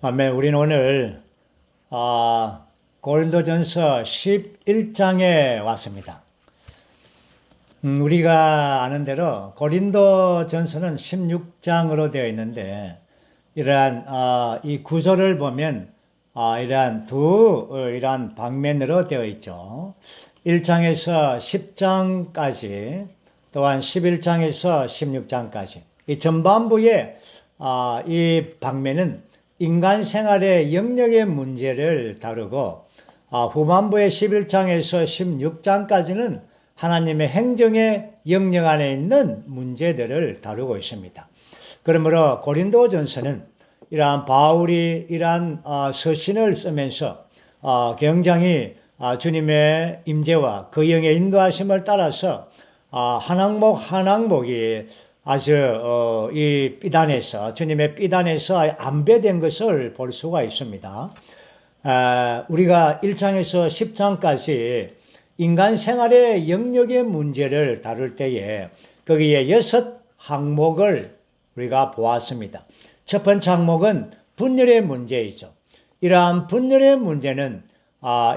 아멘. 우리는 오늘 고린도전서 11장에 왔습니다. 우리가 아는 대로 고린도전서는 16장으로 되어 있는데 이러한 이 구조를 보면 이러한 방면으로 되어 있죠. 1장에서 10장까지 또한 11장에서 16장까지 이 전반부에 이 방면은 인간 생활의 영역의 문제를 다루고 후반부의 11장에서 16장까지는 하나님의 행정의 영역 안에 있는 문제들을 다루고 있습니다. 그러므로 고린도전서는 이러한 바울이 이러한 서신을 쓰면서 굉장히 주님의 임재와 그 영의 인도하심을 따라서 한 항목 한 항목이 아주 이 삐단에서 주님의 삐단에서 안배된 것을 볼 수가 있습니다. 우리가 1장에서 10장까지 인간 생활의 영역의 문제를 다룰 때에 거기에 6 항목을 우리가 보았습니다. 첫 번째 항목은 분열의 문제이죠. 이러한 분열의 문제는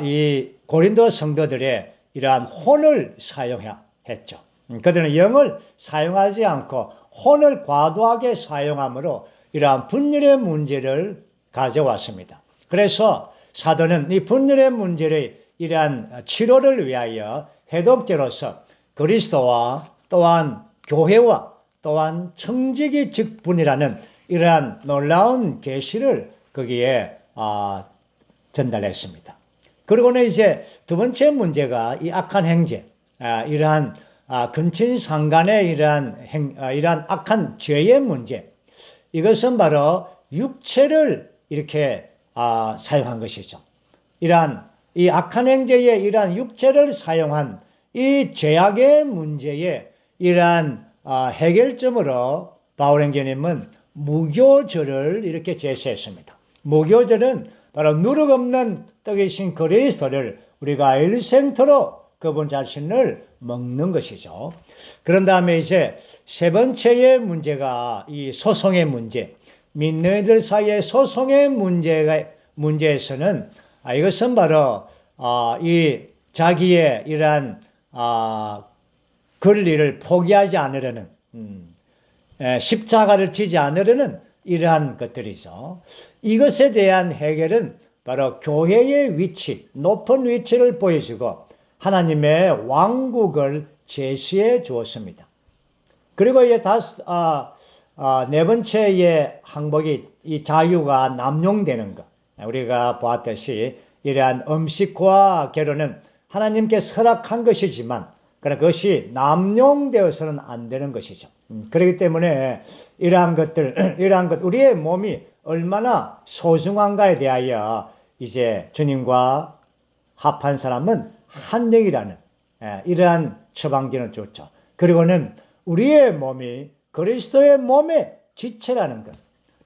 이 고린도 성도들의 이러한 혼을 사용했죠. 그들은 영을 사용하지 않고 혼을 과도하게 사용함으로 이러한 분열의 문제를 가져왔습니다. 그래서 사도는 이 분열의 문제를 이러한 치료를 위하여 해독제로서 그리스도와 또한 교회와 또한 청지기 직분이라는 이러한 놀라운 계시를 거기에 전달했습니다. 그리고는 이제 두 번째 문제가 이 악한 행제, 이러한 근친상간의 이러한 악한 죄의 문제, 이것은 바로 육체를 이렇게 사용한 것이죠. 이러한 이 악한 행제에 이러한 육체를 사용한 이 죄악의 문제에 이러한 해결점으로 바울행전님은 무교절을 이렇게 제시했습니다. 무교절은 바로 누룩 없는 떡이신 그리스도를 우리가 일생토록 그분 자신을 먹는 것이죠. 그런 다음에 이제 세 번째의 문제가 이 소송의 문제, 믿는 이들 사이의 소송의 문제에서는 이것은 바로 이 자기의 이러한 권리를 포기하지 않으려는 십자가를 지지 않으려는 이러한 것들이죠. 이것에 대한 해결은 바로 교회의 위치, 높은 위치를 보여주고 하나님의 왕국을 제시해 주었습니다. 그리고 네 번째의 항목이 이 자유가 남용되는 것. 우리가 보았듯이 이러한 음식과 결혼은 하나님께 허락한 것이지만 그것이 남용되어서는 안 되는 것이죠. 그렇기 때문에 이러한 것, 우리의 몸이 얼마나 소중한가에 대하여 이제 주님과 합한 사람은 한 영이라는 이러한 처방전을 줬죠. 그리고는 우리의 몸이 그리스도의 몸의 지체라는 것,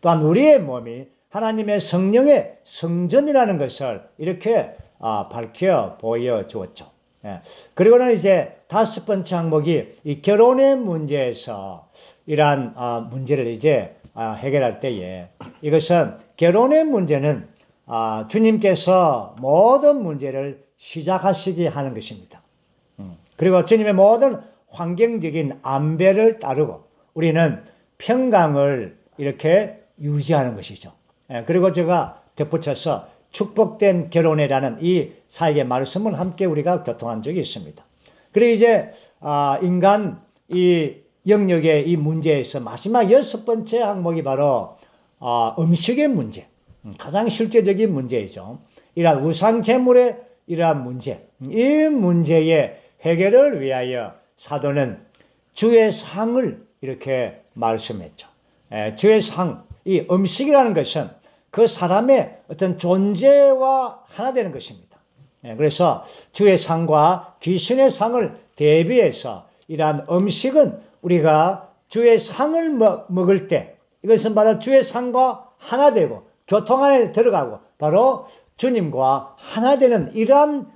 또한 우리의 몸이 하나님의 성령의 성전이라는 것을 이렇게 밝혀 보여주었죠. 그리고는 이제 다섯 번째 항목이 이 결혼의 문제에서 이러한 문제를 이제 해결할 때에 이것은 결혼의 문제는 주님께서 모든 문제를 시작하시게 하는 것입니다. 그리고 주님의 모든 환경적인 안배를 따르고 우리는 평강을 이렇게 유지하는 것이죠. 그리고 제가 덧붙여서 축복된 결혼이라는 이 사이의 말씀을 함께 우리가 교통한 적이 있습니다. 그리고 이제 인간 이 영역의 이 문제에서 마지막 6번째 항목이 바로 음식의 문제, 가장 실제적인 문제이죠. 이러한 우상 제물의 이러한 문제, 이 문제의 해결을 위하여 사도는 주의 상을 이렇게 말씀했죠. 주의 상, 이 음식이라는 것은 그 사람의 어떤 존재와 하나 되는 것입니다. 그래서 주의 상과 귀신의 상을 대비해서 이러한 음식은 우리가 주의 상을 먹을 때 이것은 바로 주의 상과 하나 되고 교통 안에 들어가고 바로 주님과 하나 되는 이러한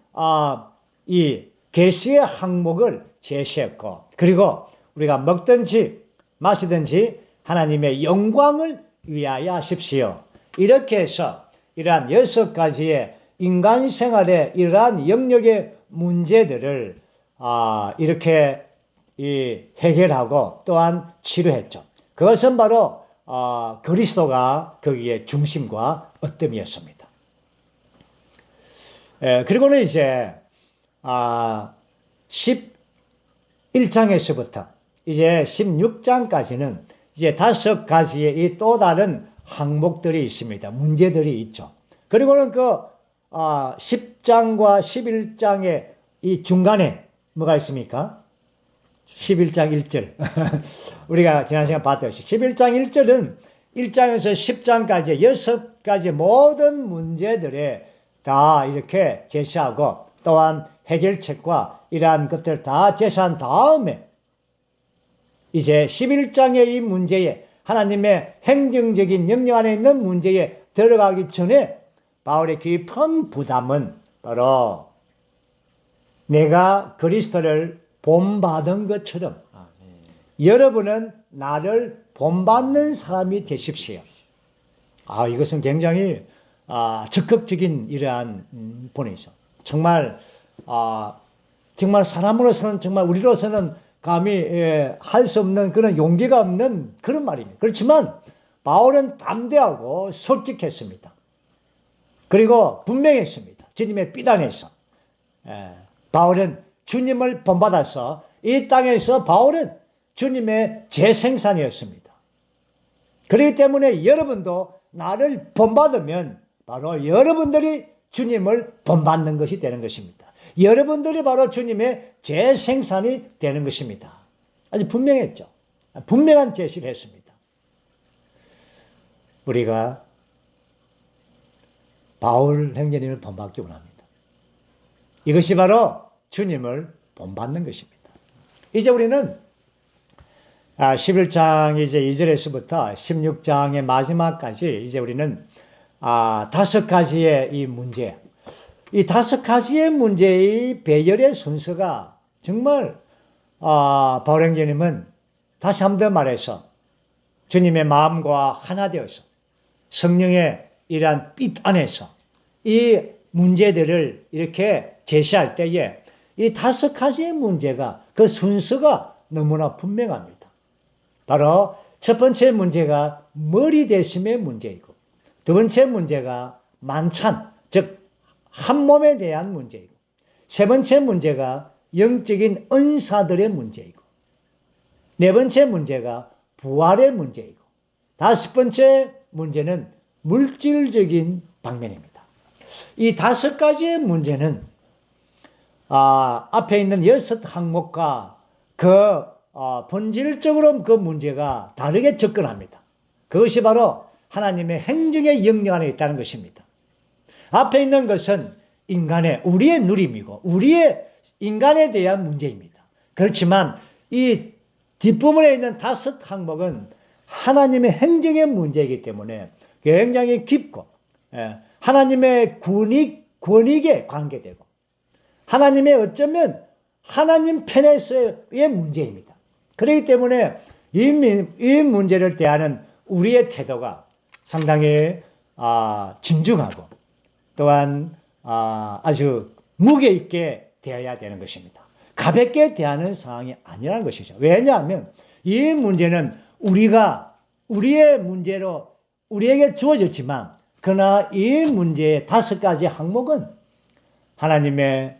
이 계시의 항목을 제시했고 그리고 우리가 먹든지 마시든지 하나님의 영광을 위하여 하십시오. 이렇게 해서 이러한 6가지의 인간 생활의 이러한 영역의 문제들을 이렇게 해결하고 또한 치료했죠. 그것은 바로 그리스도가 거기에 중심과 어뜸이었습니다. 그리고는 이제 11장에서부터 이제 16장까지는 이제 5가지의 이 또 다른 항목들이 있습니다. 문제들이 있죠. 그리고는 그 10장과 11장의 이 중간에 뭐가 있습니까? 11장 1절. 우리가 지난 시간 봤듯이 11장 1절은 1장에서 10장까지 6가지 모든 문제들에 다 이렇게 제시하고 또한 해결책과 이러한 것들을 다 제시한 다음에 이제 11장의 이 문제에 하나님의 행정적인 영역 안에 있는 문제에 들어가기 전에 바울의 깊은 부담은 바로 내가 그리스도를 본받은 것처럼 여러분은 나를 본받는 사람이 되십시오. 이것은 굉장히 적극적인 이러한 본이죠. 정말 사람으로서는 정말 우리로서는 감히 할 수 없는 그런 용기가 없는 그런 말입니다. 그렇지만 바울은 담대하고 솔직했습니다. 그리고 분명했습니다. 주님의 비단에서 바울은 주님을 본받아서 이 땅에서 바울은 주님의 재생산이었습니다. 그렇기 때문에 여러분도 나를 본받으면 바로 여러분들이 주님을 본받는 것이 되는 것입니다. 여러분들이 바로 주님의 재생산이 되는 것입니다. 아주 분명했죠. 분명한 제시를 했습니다. 우리가 바울 행전님을 본받기 원합니다. 이것이 바로 주님을 본받는 것입니다. 이제 우리는 11장 이제 2절에서부터 16장의 마지막까지 이제 우리는 5가지의 이 문제, 이 5가지의 문제의 배열의 순서가 정말 바울 행전님은 다시 한 번 더 말해서 주님의 마음과 하나 되어서 성령의 이러한 빛 안에서 이 문제들을 이렇게 제시할 때에 이 5가지의 문제가 그 순서가 너무나 분명합니다. 바로 첫 번째 문제가 머리 대심의 문제이고 두 번째 문제가 만찬, 즉 한 몸에 대한 문제이고 세 번째 문제가 영적인 은사들의 문제이고 네 번째 문제가 부활의 문제이고 다섯 번째 문제는 물질적인 방면입니다. 이 5가지의 문제는 앞에 있는 6 항목과 본질적으로 그 문제가 다르게 접근합니다. 그것이 바로 하나님의 행정의 영역 안에 있다는 것입니다. 앞에 있는 것은 우리의 누림이고 우리의 인간에 대한 문제입니다. 그렇지만 이 뒷부분에 있는 5 항목은 하나님의 행정의 문제이기 때문에 굉장히 깊고 하나님의 권익에 관계되고 하나님의 어쩌면 하나님 편에서의 문제입니다. 그렇기 때문에 이 문제를 대하는 우리의 태도가 상당히 진중하고 또한 아주 무게 있게 대해야 되는 것입니다. 가볍게 대하는 상황이 아니라는 것이죠. 왜냐하면 이 문제는 우리의 문제로 우리에게 주어졌지만 그러나 이 문제의 5가지 항목은 하나님의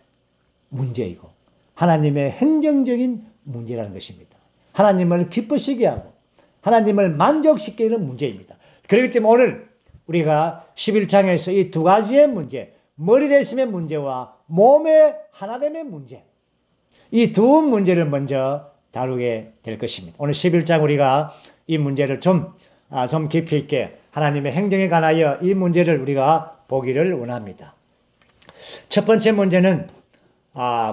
문제이고 하나님의 행정적인 문제라는 것입니다. 하나님을 기쁘시게 하고 하나님을 만족시키는 문제입니다. 그렇기 때문에 오늘 우리가 11장에서 이 2가지의 문제, 머리 대심의 문제와 몸의 하나됨의 문제, 이 두 문제를 먼저 다루게 될 것입니다. 오늘 11장 우리가 이 문제를 좀 깊이 있게 하나님의 행정에 관하여 이 문제를 우리가 보기를 원합니다. 첫 번째 문제는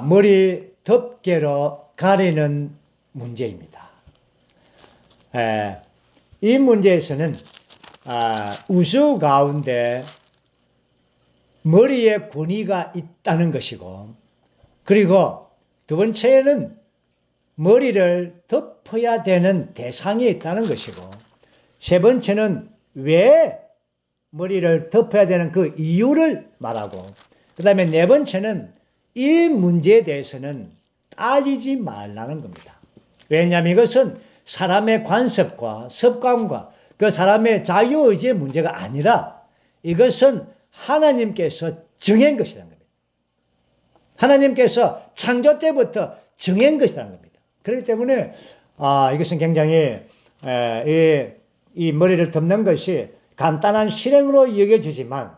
머리 덮개로 가리는 문제입니다. 이 문제에서는 우주 가운데 머리에 권위가 있다는 것이고 그리고 두 번째는 머리를 덮어야 되는 대상이 있다는 것이고 세 번째는 왜 머리를 덮어야 되는 그 이유를 말하고, 그 다음에 네 번째는 이 문제에 대해서는 따지지 말라는 겁니다. 왜냐하면 이것은 사람의 관습과 습관과 그 사람의 자유의지의 문제가 아니라 이것은 하나님께서 정한 것이라는 겁니다. 하나님께서 창조 때부터 정한 것이라는 겁니다. 그렇기 때문에 이것은 굉장히 이 머리를 덮는 것이 간단한 실행으로 여겨지지만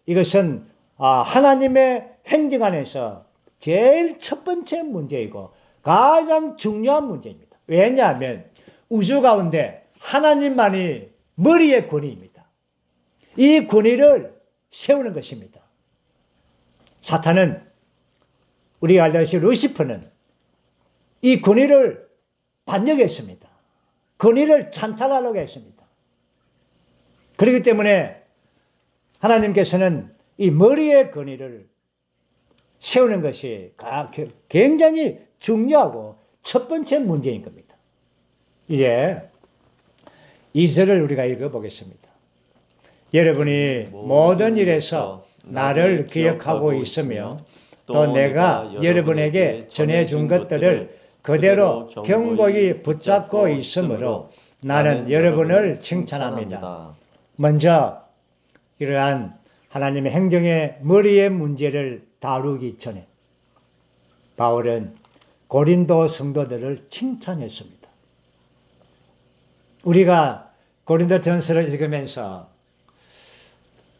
이것은 하나님의 행정 안에서 제일 첫 번째 문제이고 가장 중요한 문제입니다. 왜냐하면 우주 가운데 하나님만이 머리의 권위입니다. 이 권위를 세우는 것입니다. 사탄은 우리가 알다시피 루시퍼는 이 권위를 반역했습니다. 권위를 찬탈하려고 했습니다. 그렇기 때문에 하나님께서는 이 머리의 권위를 세우는 것이 굉장히 중요하고 첫 번째 문제인 겁니다. 이제 2절을 우리가 읽어보겠습니다. 여러분이 모든 일에서 나를 기억하고 있으며 또 내가 여러분에게 전해준 것들을 그대로 견고히 붙잡고 있으므로 나는 여러분을 칭찬합니다. 먼저 이러한 하나님의 행정의 머리의 문제를 다루기 전에 바울은 고린도 성도들을 칭찬했습니다. 우리가 고린도 전서를 읽으면서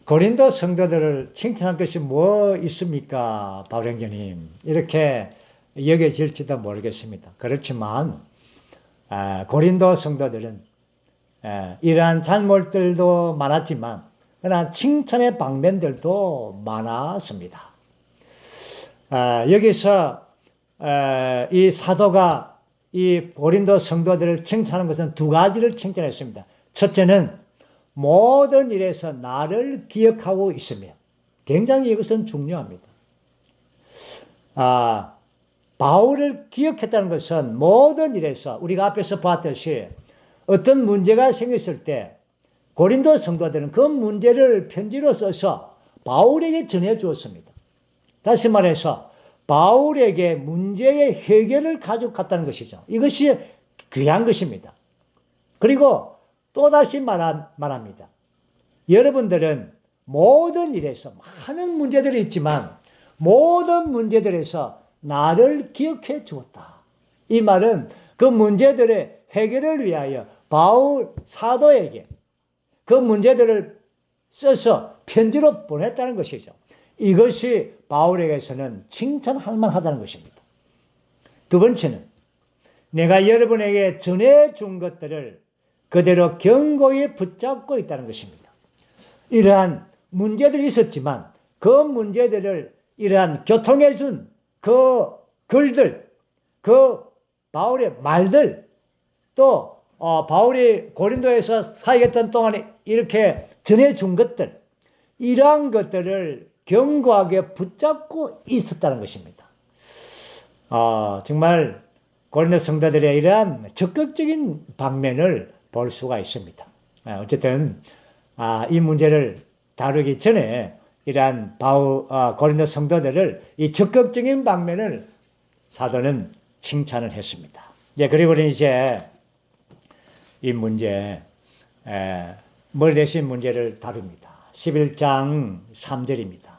고린도 성도들을 칭찬할 것이 뭐 있습니까? 바울 형제님. 이렇게 여겨질지도 모르겠습니다. 그렇지만 고린도 성도들은 이러한 잘못들도 많았지만 그러나 칭찬의 방면들도 많았습니다. 여기서 이 사도가 이 고린도 성도들을 칭찬하는 것은 두 가지를 칭찬했습니다. 첫째는 모든 일에서 나를 기억하고 있으며, 굉장히 이것은 중요합니다. 바울을 기억했다는 것은 모든 일에서 우리가 앞에서 봤듯이 어떤 문제가 생겼을 때 고린도 성도들은 그 문제를 편지로 써서 바울에게 전해 주었습니다. 다시 말해서 바울에게 문제의 해결을 가져갔다는 것이죠. 이것이 귀한 것입니다. 그리고 또다시 말합니다. 여러분들은 모든 일에서 많은 문제들이 있지만 모든 문제들에서 나를 기억해 주었다. 이 말은 그 문제들의 해결을 위하여 바울 사도에게 그 문제들을 써서 편지로 보냈다는 것이죠. 이것이 바울에게서는 칭찬할 만하다는 것입니다. 두 번째는 내가 여러분에게 전해준 것들을 그대로 견고히 붙잡고 있다는 것입니다. 이러한 문제들이 있었지만 그 문제들을 이러한 교통해준 그 글들, 그 바울의 말들, 또 바울이 고린도에서 사역했던 동안에 이렇게 전해준 것들, 이러한 것들을 견고하게 붙잡고 있었다는 것입니다. 정말 고린도 성도들의 이러한 적극적인 방면을 볼 수가 있습니다. 어쨌든 이 문제를 다루기 전에 이러한 고린도 성도들을 이 적극적인 방면을 사도는 칭찬을 했습니다. 그리고 이제 이 문제, 머리 대신 문제를 다룹니다. 11장 3절입니다.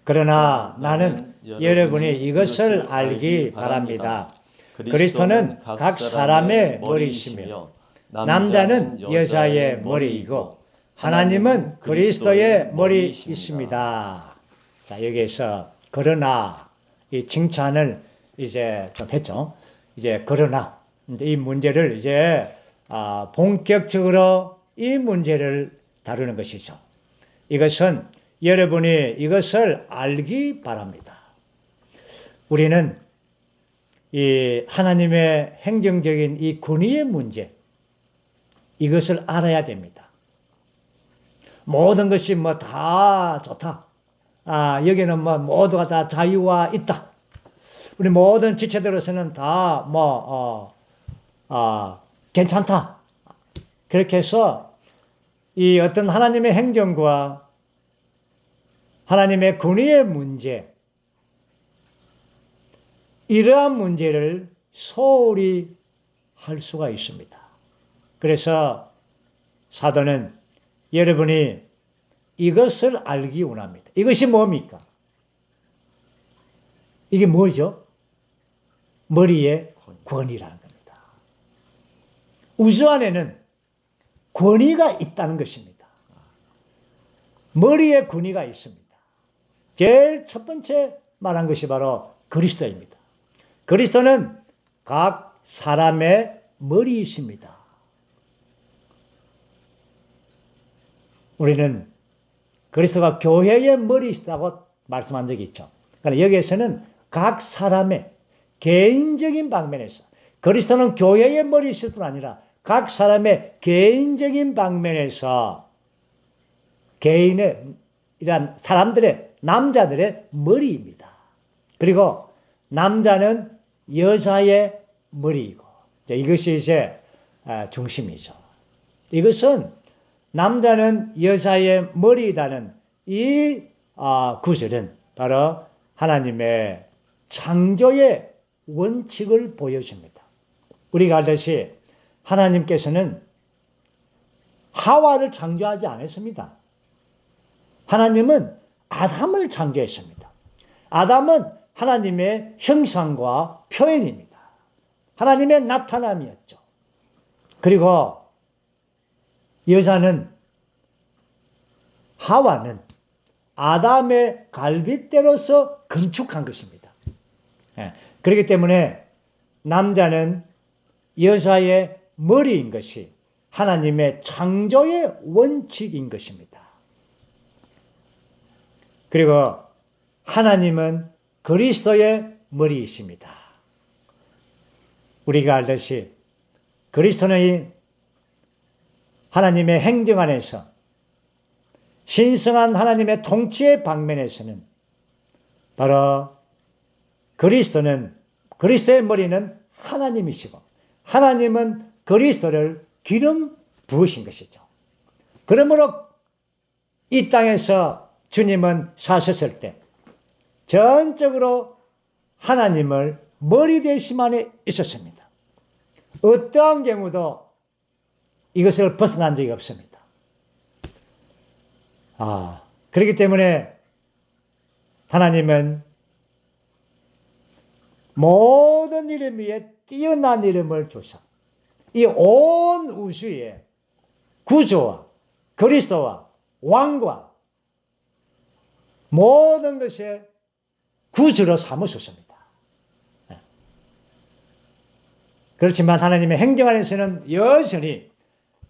그러나 나는 여러분이 이것을 알기 바랍니다. 그리스도는 각 사람의 머리이시며 남자는 여자의 머리이고 하나님은 그리스도의 머리이십니다. 자, 여기에서 그러나 이 칭찬을 이제 좀 했죠. 이제 그러나 이 문제를 이제 본격적으로 이 문제를 다루는 것이죠. 이것은 여러분이 이것을 알기 바랍니다. 우리는 이 하나님의 행정적인 이 권위의 문제, 이것을 알아야 됩니다. 모든 것이 뭐 다 좋다. 여기는 뭐 모두가 다 자유가 있다. 우리 모든 지체들로서는 다 괜찮다. 그렇게 해서 이 어떤 하나님의 행정과 하나님의 권위의 문제, 이러한 문제를 소홀히 할 수가 있습니다. 그래서 사도는 여러분이 이것을 알기 원합니다. 이것이 뭡니까? 이게 뭐죠? 머리의 권위라는 겁니다. 우주 안에는 권위가 있다는 것입니다. 머리에 권위가 있습니다. 제일 첫 번째 말한 것이 바로 그리스도입니다. 그리스도는 각 사람의 머리이십니다. 우리는 그리스도가 교회의 머리이시다고 말씀한 적이 있죠. 그러니까 여기에서는 각 사람의 개인적인 방면에서 그리스도는 교회의 머리이실 뿐 아니라 각 사람의 개인적인 방면에서 개인의 이란 사람들의 남자들의 머리입니다. 그리고 남자는 여자의 머리이고 이것이 이제 중심이죠. 이것은 남자는 여자의 머리이다는 이 구절은 바로 하나님의 창조의 원칙을 보여줍니다. 우리가 알듯이 하나님께서는 하와를 창조하지 않았습니다. 하나님은 아담을 창조했습니다. 아담은 하나님의 형상과 표현입니다. 하나님의 나타남이었죠. 그리고 여자는 하와는 아담의 갈빗대로서 건축한 것입니다. 그렇기 때문에 남자는 여자의 머리인 것이 하나님의 창조의 원칙인 것입니다. 그리고 하나님은 그리스도의 머리이십니다. 우리가 알듯이 그리스도는 하나님의 행정 안에서 신성한 하나님의 통치의 방면에서는 바로 그리스도의 머리는 하나님이시고 하나님은 그리스도를 기름 부으신 것이죠. 그러므로 이 땅에서 주님은 사셨을 때 전적으로 하나님을 머리 대심 안에 있었습니다. 어떠한 경우도 이것을 벗어난 적이 없습니다. 그렇기 때문에 하나님은 모든 이름 위에 뛰어난 이름을 주사 이 온 우주의 구조와 그리스도와 왕과 모든 것의 구주로 삼으셨습니다. 그렇지만 하나님의 행정 안에서는 여전히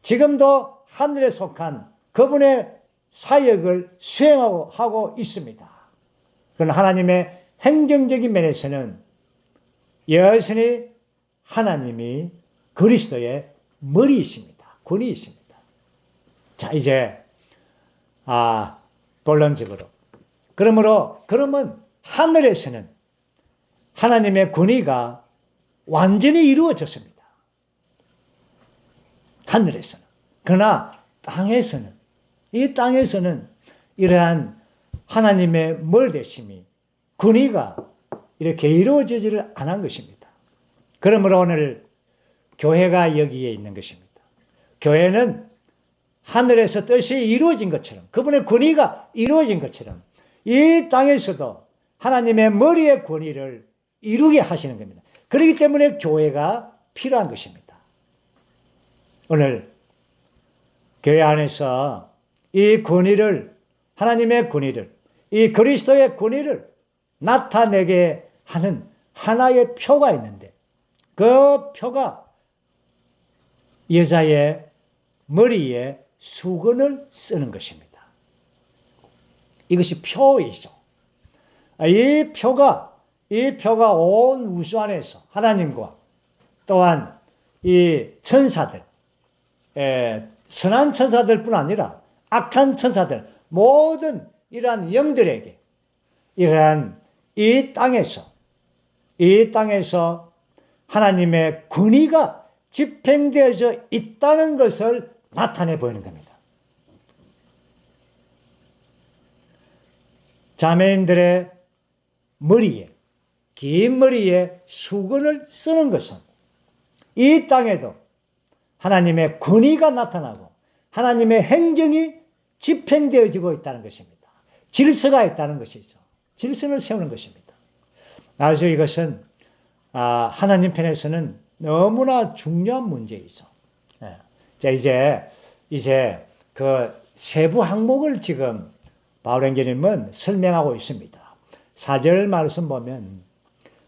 지금도 하늘에 속한 그분의 사역을 수행하고 있습니다. 그러나 하나님의 행정적인 면에서는 여전히 하나님이 그리스도의 머리이십니다. 권위이십니다. 자, 이제 본론적으로 그러면 하늘에서는 하나님의 권위가 완전히 이루어졌습니다. 하늘에서는. 그러나 이 땅에서는 이러한 하나님의 멀대심이 권위가 이렇게 이루어지지를 않은 것입니다. 그러므로 오늘 교회가 여기에 있는 것입니다. 교회는 하늘에서 뜻이 이루어진 것처럼 그분의 권위가 이루어진 것처럼 이 땅에서도 하나님의 머리의 권위를 이루게 하시는 겁니다. 그렇기 때문에 교회가 필요한 것입니다. 오늘 교회 안에서 이 권위를 하나님의 권위를 이 그리스도의 권위를 나타내게 하는 하나의 표가 있는데 그 표가 여자의 머리에 수건을 쓰는 것입니다. 이것이 표이죠. 이 표가 온 우주 안에서 하나님과 또한 이 천사들, 선한 천사들뿐 아니라 악한 천사들, 모든 이러한 영들에게 이러한 이 땅에서 하나님의 권위가 집행되어져 있다는 것을 나타내 보이는 겁니다. 자매님들의 머리에, 긴 머리에 수건을 쓰는 것은 이 땅에도 하나님의 권위가 나타나고 하나님의 행정이 집행되어지고 있다는 것입니다. 질서가 있다는 것이죠. 질서를 세우는 것입니다. 아주 이것은 하나님 편에서는 너무나 중요한 문제이죠. 자, 이제 그 세부 항목을 지금 바울행전님은 설명하고 있습니다. 4절 말씀 보면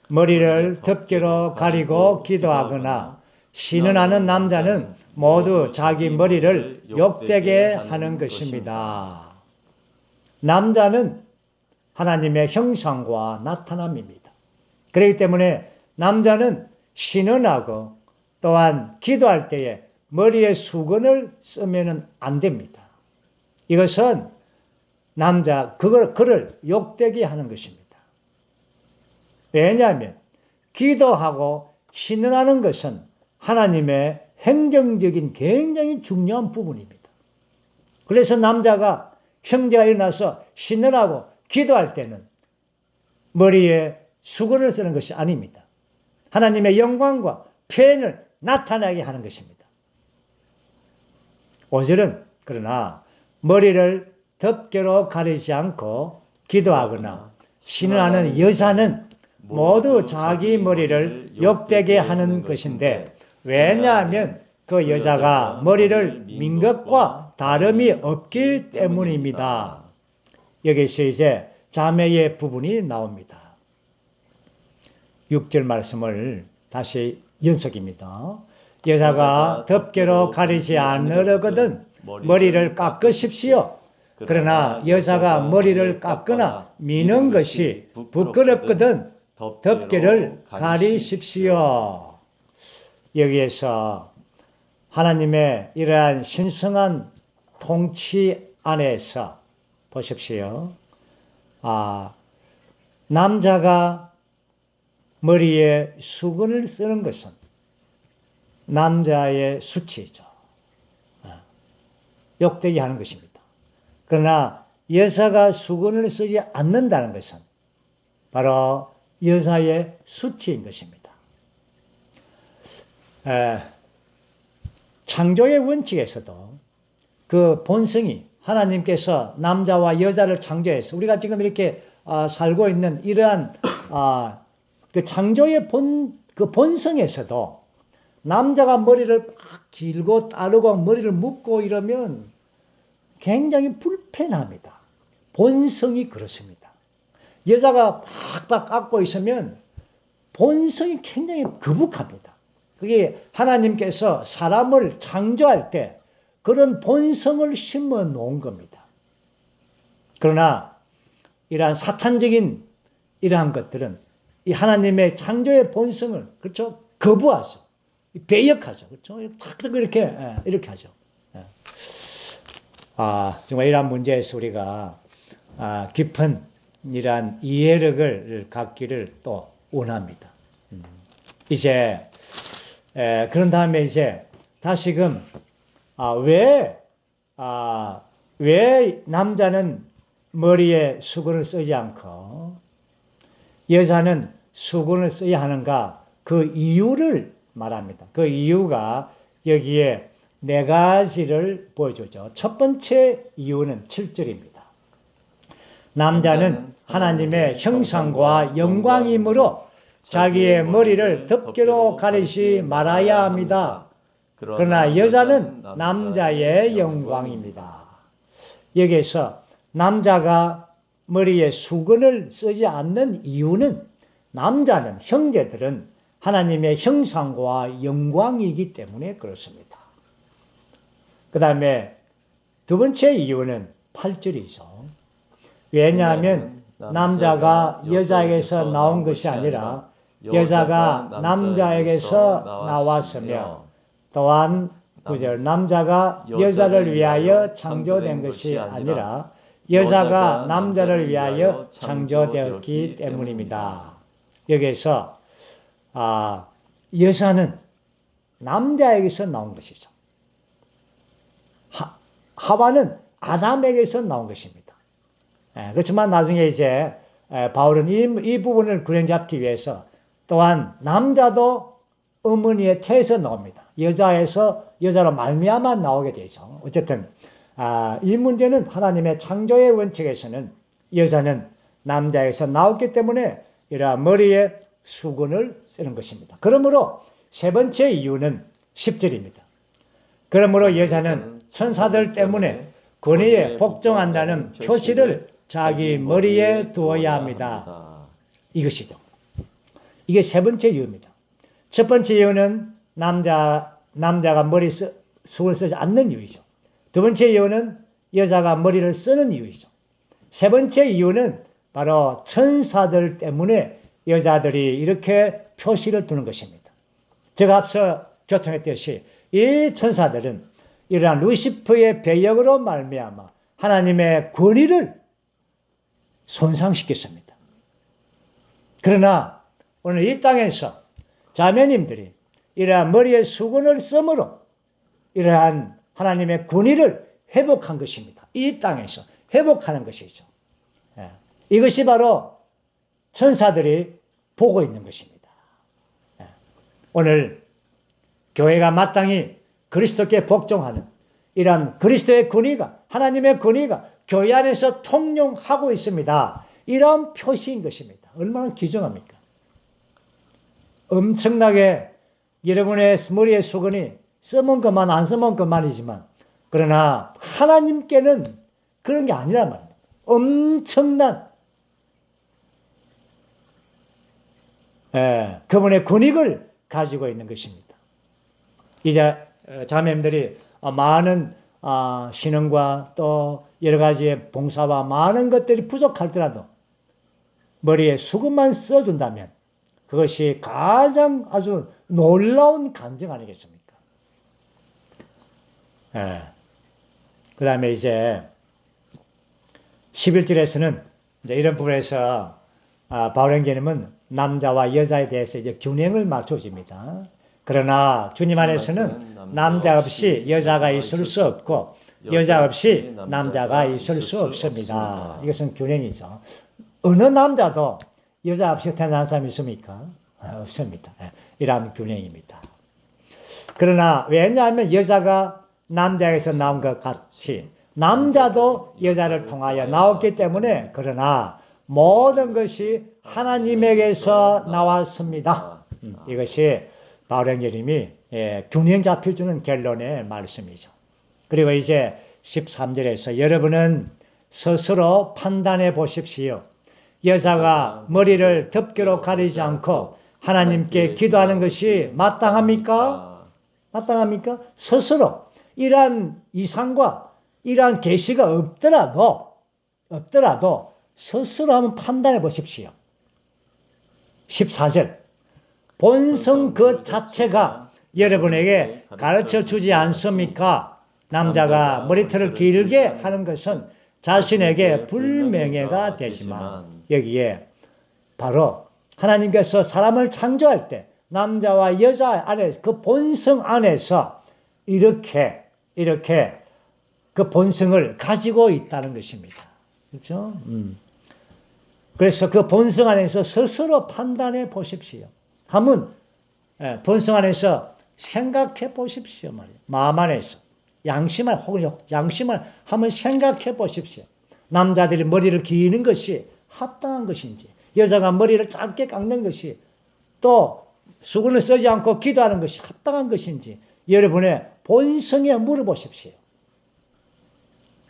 머리를 덮개로 가리고 기도하거나 신음하는 남자는 모두 자기 머리를 욕되게 하는 것입니다. 남자는 하나님의 형상과 나타남입니다. 그렇기 때문에 남자는 신음하고 또한 기도할 때에 머리에 수건을 쓰면 안 됩니다. 이것은 그를 욕되게 하는 것입니다. 왜냐하면 기도하고 신음하는 것은 하나님의 행정적인 굉장히 중요한 부분입니다. 그래서 남자가 형제가 일어나서 신음하고 기도할 때는 머리에 수건을 쓰는 것이 아닙니다. 하나님의 영광과 표현을 나타나게 하는 것입니다. 5절은 그러나 머리를 덮개로 가리지 않고 기도하거나 신음하는 여자는 모두 자기 머리를 욕되게 하는 것인데 왜냐하면 그 여자가 머리를 민 것과 다름이 없기 때문입니다. 여기서 이제 자매의 부분이 나옵니다. 6절 말씀을 다시 연속입니다. 여자가 덮개로 가리지 않으려거든 머리를 깎으십시오. 그러나 여자가 머리를 깎거나 미는 것이 부끄럽거든 덮개를 가리십시오. 여기에서 하나님의 이러한 신성한 통치 안에서 보십시오. 남자가 머리에 수건을 쓰는 것은 남자의 수치죠. 욕되게 하는 것입니다. 그러나 여자가 수건을 쓰지 않는다는 것은 바로 여자의 수치인 것입니다. 창조의 원칙에서도 그 본성이 하나님께서 남자와 여자를 창조해서 우리가 지금 이렇게 살고 있는 이러한 그 창조의 그 본성에서도 남자가 머리를 막 길고 따르고 머리를 묶고 이러면 굉장히 불편합니다. 본성이 그렇습니다. 여자가 팍팍 깎고 있으면 본성이 굉장히 거북합니다. 그게 하나님께서 사람을 창조할 때 그런 본성을 심어 놓은 겁니다. 그러나 이러한 사탄적인 이러한 것들은 이 하나님의 창조의 본성을 그렇죠 거부하죠. 배역하죠. 그렇죠? 이렇게 하죠. 정말 이러한 문제에서 우리가 깊은 이러한 이해력을 갖기를 또 원합니다. 이제 그런 다음에 이제 다시금 왜 남자는 머리에 수건을 쓰지 않고 여자는 수건을 써야 하는가? 그 이유를 말합니다. 그 이유가 여기에 4가지를 보여주죠. 첫 번째 이유는 7절입니다. 남자는 하나님의 형상과 영광이므로 자기의 머리를 덮개로 가리지 말아야 합니다. 그러나 여자는 남자의 영광입니다. 여기에서 남자가 머리에 수건을 쓰지 않는 이유는 남자는 형제들은 하나님의 형상과 영광이기 때문에 그렇습니다. 그 다음에 두 번째 이유는 8절이죠. 왜냐하면 남자가 여자에게서 나온 것이 아니라 여자가 남자에게서 나왔으며 또한 9절 남자가 여자를 위하여 창조된 것이 아니라 여자가 남자를 위하여 창조되었기 때문입니다. 여기에서 여자는 남자에게서 나온 것이죠. 하와는 아담에게서 나온 것입니다. 그렇지만 나중에 이제 바울은 이 부분을 균형 잡기 위해서 또한 남자도 어머니의 태에서 나옵니다. 여자로 말미암아 나오게 되죠. 어쨌든 이 문제는 하나님의 창조의 원칙에서는 여자는 남자에서 나왔기 때문에 이러한 머리에 수건을 쓰는 것입니다. 그러므로 세 번째 이유는 10절입니다. 그러므로 여자는 천사들 때문에 권위에 복종한다는 표시를 자기 머리에 두어야 합니다. 이것이죠. 이게 세 번째 이유입니다. 첫 번째 이유는 남자가 머리 수건을 쓰지 않는 이유이죠. 두 번째 이유는 여자가 머리를 쓰는 이유이죠. 세 번째 이유는 바로 천사들 때문에 여자들이 이렇게 표시를 두는 것입니다. 제가 앞서 교통했듯이 이 천사들은 이러한 루시퍼의 배역으로 말미암아 하나님의 권위를 손상시켰습니다. 그러나 오늘 이 땅에서 자매님들이 이러한 머리에 수건을 쓰므로 이러한 하나님의 권위를 회복한 것입니다. 이 땅에서 회복하는 것이죠. 이것이 바로 천사들이 보고 있는 것입니다. 오늘 교회가 마땅히 그리스도께 복종하는 이러한 그리스도의 권위가, 하나님의 권위가 교회 안에서 통용하고 있습니다. 이런 표시인 것입니다. 얼마나 귀중합니까? 엄청나게 여러분의 머리에 수건이 쓰면 그만 안 쓰면 그만이지만 그러나 하나님께는 그런 게 아니란 말입니다. 엄청난 그분의 권위를 가지고 있는 것입니다. 이제 자매님들이 많은 신앙과 또 여러 가지의 봉사와 많은 것들이 부족할더라도 머리에 수건만 써준다면 그것이 가장 아주 놀라운 간증 아니겠습니까? 그 다음에 이제 11절에서는 이제 이런 부분에서 바울행제님은 남자와 여자에 대해서 이제 균형을 맞춰줍니다. 그러나 주님 안에서는 남자 없이 여자가 있을 수 없고 여자 없이 남자가 있을 수 없습니다. 이것은 균형이죠. 어느 남자도 여자 없이 태어난 사람이 있습니까? 없습니다. 이러한 균형입니다. 그러나 왜냐하면 여자가 남자에서 나온 것 같이 남자도 여자를 통하여 나왔기 때문에 그러나 모든 것이 하나님에게서 나왔습니다. 이것이 바울행제님이 균형 잡혀주는 결론의 말씀이죠. 그리고 이제 13절에서 여러분은 스스로 판단해 보십시오. 여자가 머리를 덮개로 가리지 않고 하나님께 기도하는 것이 마땅합니까? 마땅합니까? 스스로 이러한 이상과 이러한 계시가 없더라도 스스로 한번 판단해 보십시오. 14절 본성 그 자체가 여러분에게 가르쳐 주지 않습니까? 남자가 머리털을 길게 하는 것은 자신에게 불명예가 되지만 여기에 바로 하나님께서 사람을 창조할 때 남자와 여자 안에서 그 본성 안에서 이렇게 그 본성을 가지고 있다는 것입니다. 그렇죠? 그래서 그 본성 안에서 스스로 판단해 보십시오. 한번 본성 안에서 생각해 보십시오. 말이에요. 마음 안에서 양심을 한번 생각해 보십시오. 남자들이 머리를 기는 것이 합당한 것인지 여자가 머리를 짧게 깎는 것이 또 수건을 쓰지 않고 기도하는 것이 합당한 것인지 여러분의 본성에 물어보십시오.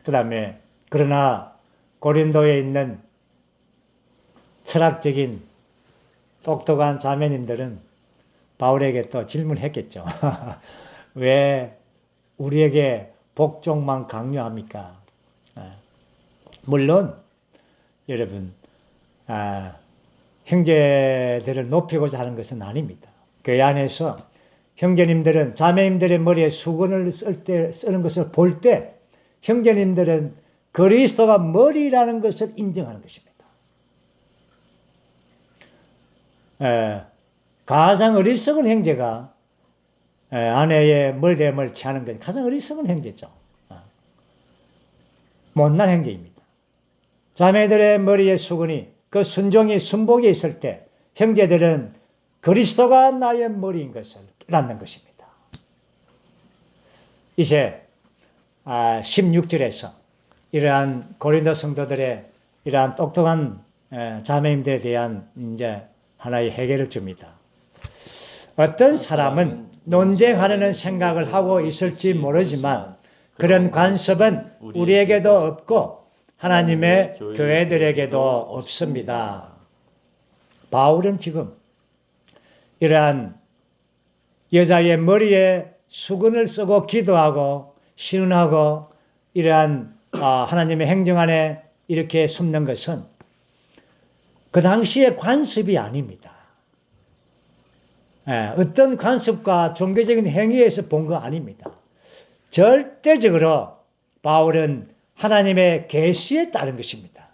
그 다음에 그러나 고린도에 있는 철학적인 똑똑한 자매님들은 바울에게 또 질문했겠죠. 왜 우리에게 복종만 강요합니까? 물론 여러분 형제들을 높이고자 하는 것은 아닙니다. 교회 안에서 형제님들은 자매님들의 머리에 수건을 쓰는 것을 볼 때 형제님들은 그리스도가 머리라는 것을 인정하는 것입니다. 가장 어리석은 형제가 아내의 머리됨을 취하는 것이 가장 어리석은 형제죠. 못난 형제입니다. 자매들의 머리에 수건이 그 순종이 순복이 있을 때 형제들은 그리스도가 나의 머리인 것을 깨닫는 것입니다. 이제 16절에서 이러한 고린도 성도들의 이러한 똑똑한 자매님들에 대한 이제 하나의 해결을 줍니다. 어떤 사람은 논쟁하려는 생각을 하고 있을지 모르지만 그런 관습은 우리에게도 없고 하나님의 교회들에게도 없습니다. 바울은 지금 이러한 여자의 머리에 수건을 쓰고 기도하고 신은하고 이러한 하나님의 행정 안에 이렇게 숨는 것은 그 당시의 관습이 아닙니다. 어떤 관습과 종교적인 행위에서 본 거 아닙니다. 절대적으로 바울은 하나님의 계시에 따른 것입니다.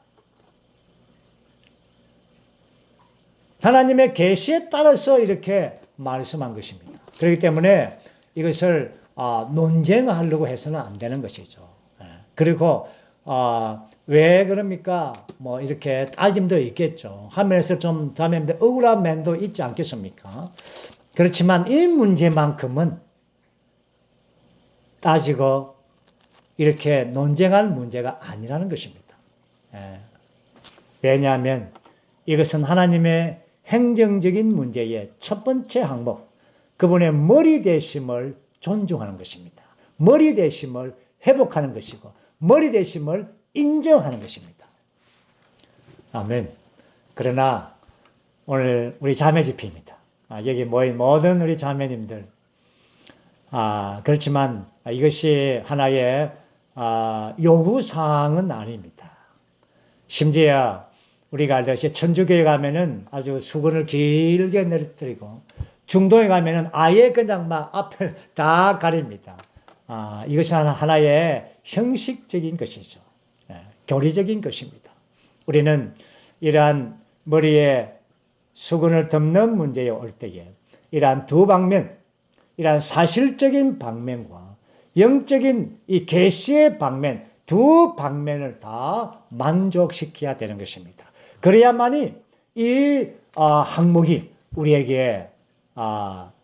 하나님의 계시에 따라서 이렇게 말씀한 것입니다. 그렇기 때문에 이것을 논쟁하려고 해서는 안 되는 것이죠. 그리고 왜 그럽니까? 뭐 이렇게 따짐도 있겠죠. 하면서 좀 자매님들 억울한 면도 있지 않겠습니까? 그렇지만 이 문제만큼은 따지고 이렇게 논쟁할 문제가 아니라는 것입니다. 왜냐하면 이것은 하나님의 행정적인 문제의 첫 번째 항목, 그분의 머리 되심을 존중하는 것입니다. 머리 되심을 회복하는 것이고 머리 되심을 인정하는 것입니다. 아멘. 그러나 오늘 우리 자매 집회입니다. 여기 모인 모든 우리 자매님들, 그렇지만 이것이 하나의 요구사항은 아닙니다. 심지어 우리가 알듯이 천주교에 가면은 아주 수건을 길게 내려뜨리고 중동에 가면은 아예 그냥 막 앞을 다 가립니다. 이것이 하나의 형식적인 것이죠. 교리적인 것입니다. 우리는 이러한 머리에 수건을 덮는 문제에 올 때에 이러한 두 방면, 이러한 사실적인 방면과 영적인 이 계시의 방면, 두 방면을 다 만족시켜야 되는 것입니다. 그래야만이 이 항목이 우리에게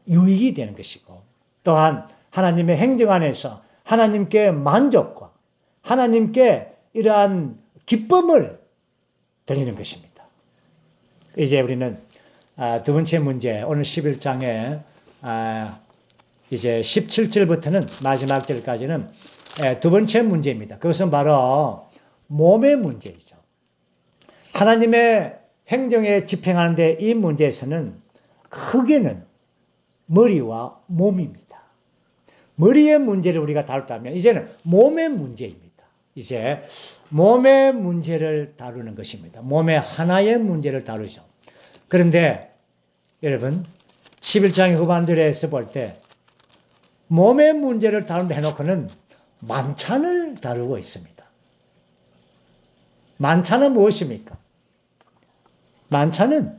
유익이 되는 것이고 또한 하나님의 행정 안에서 하나님께 만족과 하나님께 이러한 기쁨을 드리는 것입니다. 이제 우리는 두 번째 문제, 오늘 11장에 이제 17절부터는 마지막 절까지는 두 번째 문제입니다. 그것은 바로 몸의 문제이죠. 하나님의 행정에 집행하는데 이 문제에서는 크게는 머리와 몸입니다. 머리의 문제를 우리가 다뤘다면 이제는 몸의 문제입니다. 이제 몸의 문제를 다루는 것입니다. 몸의 하나의 문제를 다루죠. 그런데 여러분 11장의 후반절에서 볼 때 몸의 문제를 다룬다 해놓고는 만찬을 다루고 있습니다. 만찬은 무엇입니까? 만찬은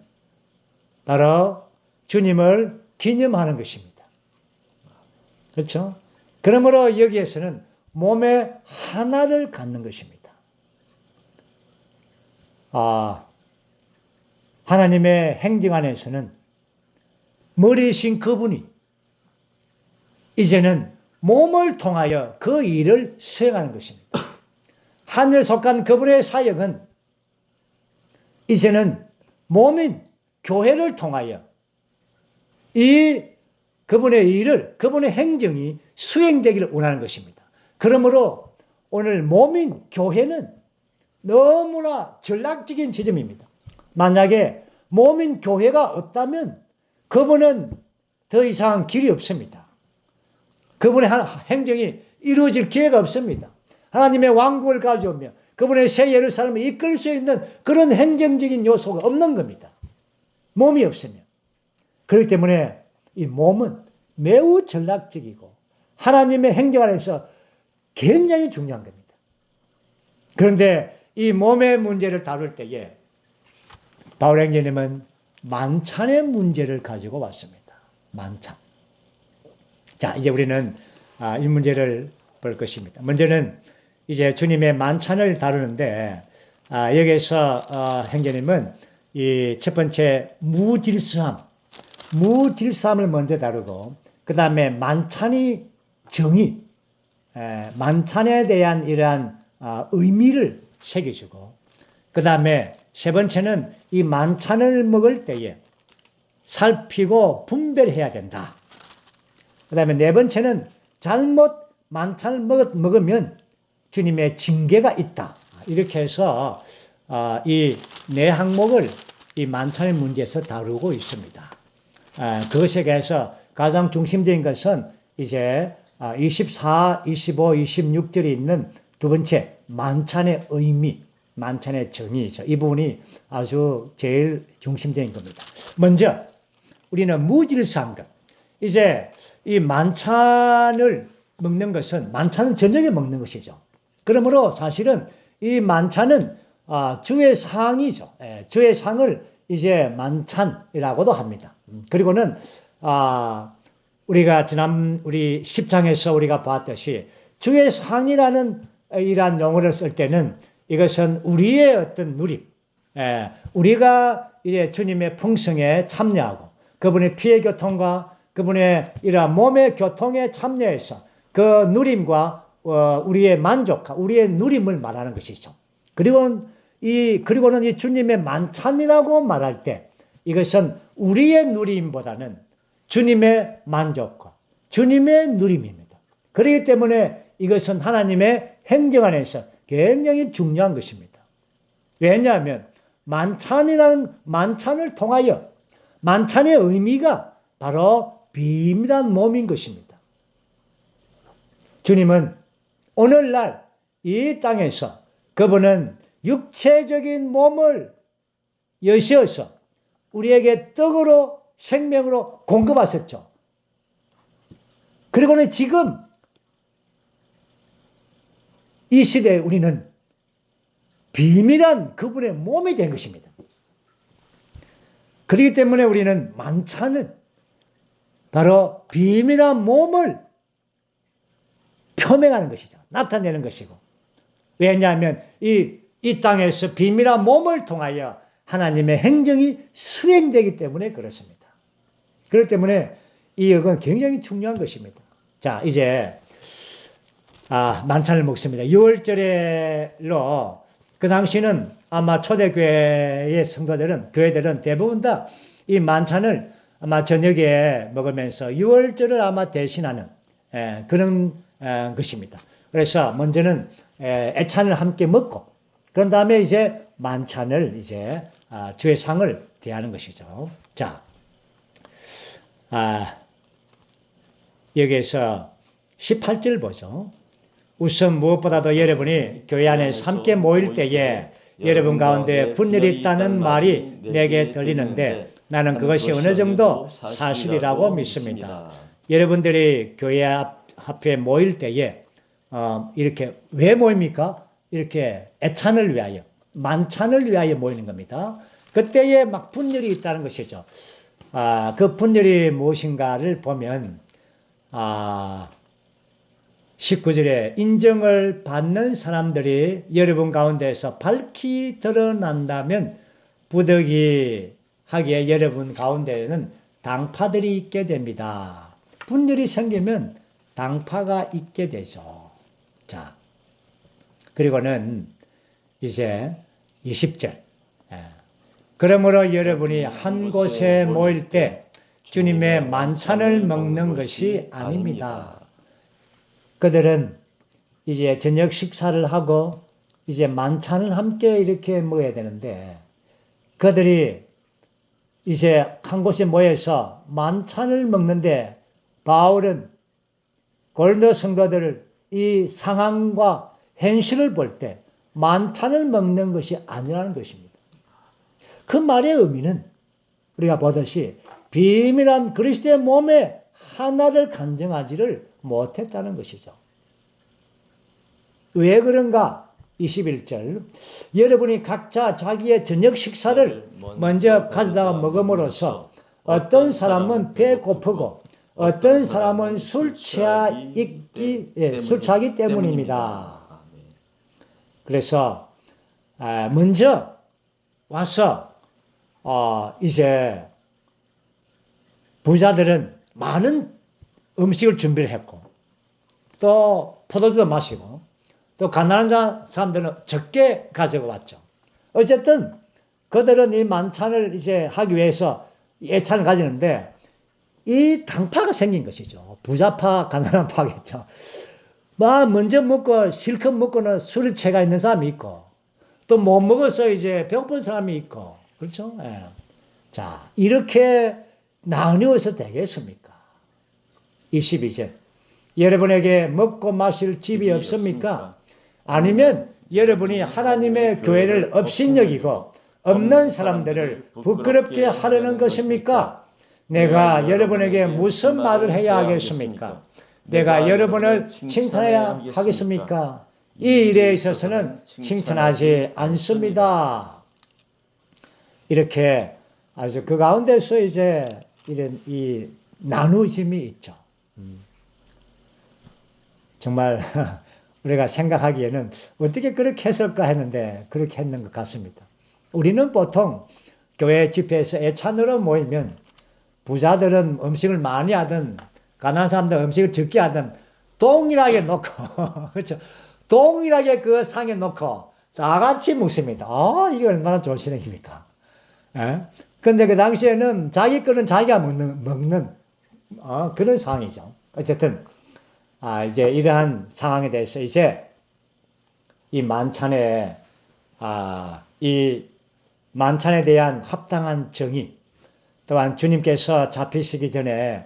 바로 주님을 기념하는 것입니다. 그렇죠? 그러므로 여기에서는 몸의 하나를 갖는 것입니다. 하나님의 행정 안에서는 머리이신 그분이 이제는 몸을 통하여 그 일을 수행하는 것입니다. 하늘에 속한 그분의 사역은 이제는 몸인 교회를 통하여 이 그분의 일을, 그분의 행정이 수행되기를 원하는 것입니다. 그러므로 오늘 몸인 교회는 너무나 전략적인 지점입니다. 만약에 몸인 교회가 없다면 그분은 더 이상 길이 없습니다. 그분의 행정이 이루어질 기회가 없습니다. 하나님의 왕국을 가져오며 그분의 새 예루살렘을 이끌 수 있는 그런 행정적인 요소가 없는 겁니다. 몸이 없으면. 그렇기 때문에 이 몸은 매우 전략적이고 하나님의 행정 안에서 굉장히 중요한 겁니다. 그런데 이 몸의 문제를 다룰 때에 바울 행제님은 만찬의 문제를 가지고 왔습니다. 만찬. 자, 이제 우리는 이 문제를 볼 것입니다. 먼저는 이제 주님의 만찬을 다루는데 여기서 형제님은 이 첫 번째 무질서함을 먼저 다루고 그 다음에 만찬의 정의, 만찬에 대한 이러한 의미를 새겨주고 그 다음에 세 번째는 이 만찬을 먹을 때에 살피고 분별해야 된다. 그 다음에 네 번째는 잘못 만찬을 먹으면 주님의 징계가 있다. 이렇게 해서 이 네 항목을 이 만찬의 문제에서 다루고 있습니다. 그것에 대해서 가장 중심적인 것은 이제 24, 25, 26절에 있는 두 번째 만찬의 의미, 만찬의 정의죠. 이 부분이 아주 제일 중심적인 겁니다. 먼저 우리는 무질서한 것. 이제 이 만찬을 먹는 것은 만찬은 저녁에 먹는 것이죠. 그러므로 사실은 이 만찬은 주의 상이죠. 주의 상을 이제 만찬이라고도 합니다. 그리고는 우리가 우리 10장에서 우리가 봤듯이 주의 상이라는 이러한 용어를 쓸 때는 이것은 우리의 어떤 누림, 우리가 이제 주님의 풍성에 참여하고 그분의 피의 교통과 그분의 이러한 몸의 교통에 참여해서 그 누림과 우리의 만족과 우리의 누림을 말하는 것이죠. 그리고는 이 주님의 만찬이라고 말할 때 이것은 우리의 누림보다는 주님의 만족과 주님의 누림입니다. 그렇기 때문에 이것은 하나님의 행정 안에서 굉장히 중요한 것입니다. 왜냐하면 만찬을 통하여 만찬의 의미가 바로 비밀한 몸인 것입니다. 주님은 오늘날 이 땅에서 그분은 육체적인 몸을 여시어서 우리에게 떡으로 생명으로 공급하셨죠. 그리고는 지금 이 시대에 우리는 비밀한 그분의 몸이 된 것입니다. 그렇기 때문에 우리는 만찬은 바로 비밀한 몸을 표명하는 것이죠. 나타내는 것이고. 왜냐하면 이 땅에서 비밀한 몸을 통하여 하나님의 행정이 수행되기 때문에 그렇습니다. 그렇기 때문에 이 역은 굉장히 중요한 것입니다. 자, 이제 만찬을 먹습니다. 6월절에로 그 당시는 아마 초대교회의 성도들은 교회들은 대부분 다 이 만찬을 아마 저녁에 먹으면서 6월절을 아마 대신하는 그런 것입니다. 그래서 먼저는 애찬을 함께 먹고 그런 다음에 이제 만찬을 이제 주의 상을 대하는 것이죠. 자, 여기에서 18절 보죠. 우선 무엇보다도 여러분이 교회 안에서 함께 모일 때에 여러분 가운데 분열이 있다는 말이 내게 들리는데 나는 그것이 어느 정도 사실이라고 믿습니다. 여러분들이 교회 앞에 모일 때에 이렇게 왜 모입니까? 이렇게 애찬을 위하여, 만찬을 위하여 모이는 겁니다. 그때에 막 분열이 있다는 것이죠. 그 분열이 무엇인가를 보면 19절에 인정을 받는 사람들이 여러분 가운데에서 밝히 드러난다면 부득이하게 여러분 가운데에는 당파들이 있게 됩니다. 분열이 생기면 당파가 있게 되죠. 자, 그리고는 이제 20절. 그러므로 여러분이 한 곳에 모일 때 주님의 만찬을 먹는 것이 아닙니다. 그들은 이제 저녁 식사를 하고 이제 만찬을 함께 이렇게 먹어야 되는데 그들이 이제 한 곳에 모여서 만찬을 먹는데 바울은 고린도 성도들을 이 상황과 현실을 볼 때 만찬을 먹는 것이 아니라는 것입니다. 그 말의 의미는 우리가 보듯이 비밀한 그리스도의 몸의 하나를 간증하지를 못했다는 것이죠. 왜 그런가? 21절 여러분이 각자 자기의 저녁 식사를 먼저 가져다가 먹음으로써 어떤 사람은 배고프고 어떤 사람은 술 취하기 때문입니다. 그래서 먼저 와서 이제 부자들은 많은 음식을 준비를 했고 또 포도주도 마시고 또 가난한 사람들은 적게 가지고 왔죠. 어쨌든 그들은 이 만찬을 이제 하기 위해서 예찬을 가지는데 이 당파가 생긴 것이죠. 부자파, 가난한 파겠죠. 먼저 먹고 실컷 먹고는 술이 채가 있는 사람이 있고 또 못 먹어서 이제 배고픈 사람이 있고 그렇죠. 예. 자, 이렇게 나뉘어서 되겠습니까? 22절. 여러분에게 먹고 마실 집이 없습니까? 아니면 여러분이 하나님의 교회를 업신여기고 없는 사람들을 부끄럽게 하려는 것입니까? 내가 여러분에게 무슨 말을 해야 하겠습니까? 내가 여러분을 칭찬해야 하겠습니까? 이 일에 있어서는 칭찬하지 않습니다. 이렇게 아주 그 가운데서 이제 이런 이 나누짐이 있죠. 정말 우리가 생각하기에는 어떻게 그렇게 했을까 했는데 그렇게 했는 것 같습니다. 우리는 보통 교회 집회에서 애찬으로 모이면 부자들은 음식을 많이 하든 가난한 사람들 음식을 적게 하든 동일하게 놓고 그렇죠. 동일하게 그 상에 놓고 다 같이 먹습니다. 이게 얼마나 좋은 신앙입니까? 그런데 그 당시에는 자기 거는 자기가 먹는 그런 상황이죠. 어쨌든 이제 이러한 상황에 대해서 이제 이 만찬에 이 만찬에 대한 합당한 정의 또한 주님께서 잡히시기 전에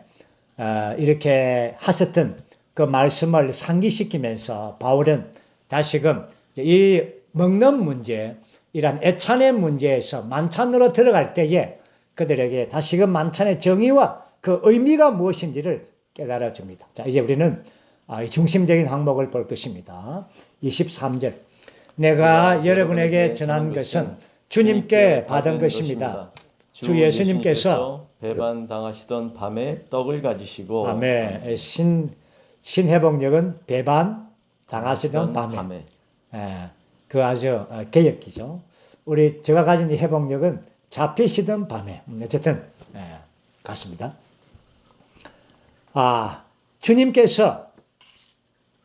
이렇게 하셨던 그 말씀을 상기시키면서 바울은 다시금 이 먹는 문제, 이란 애찬의 문제에서 만찬으로 들어갈 때에 그들에게 다시금 만찬의 정의와 그 의미가 무엇인지를 깨달아 줍니다. 자, 이제 우리는 중심적인 항목을 볼 것입니다. 23절. 내가 여러분에게 전한 것은 주님께 받은 것입니다. 주 예수님께서 배반당하시던 밤에 떡을 가지시고 밤에 신해복역은 배반당하시던 밤에. 그 아주 개혁기죠. 제가 가진 이 해복역은 잡히시던 밤에. 어쨌든 같습니다. 주님께서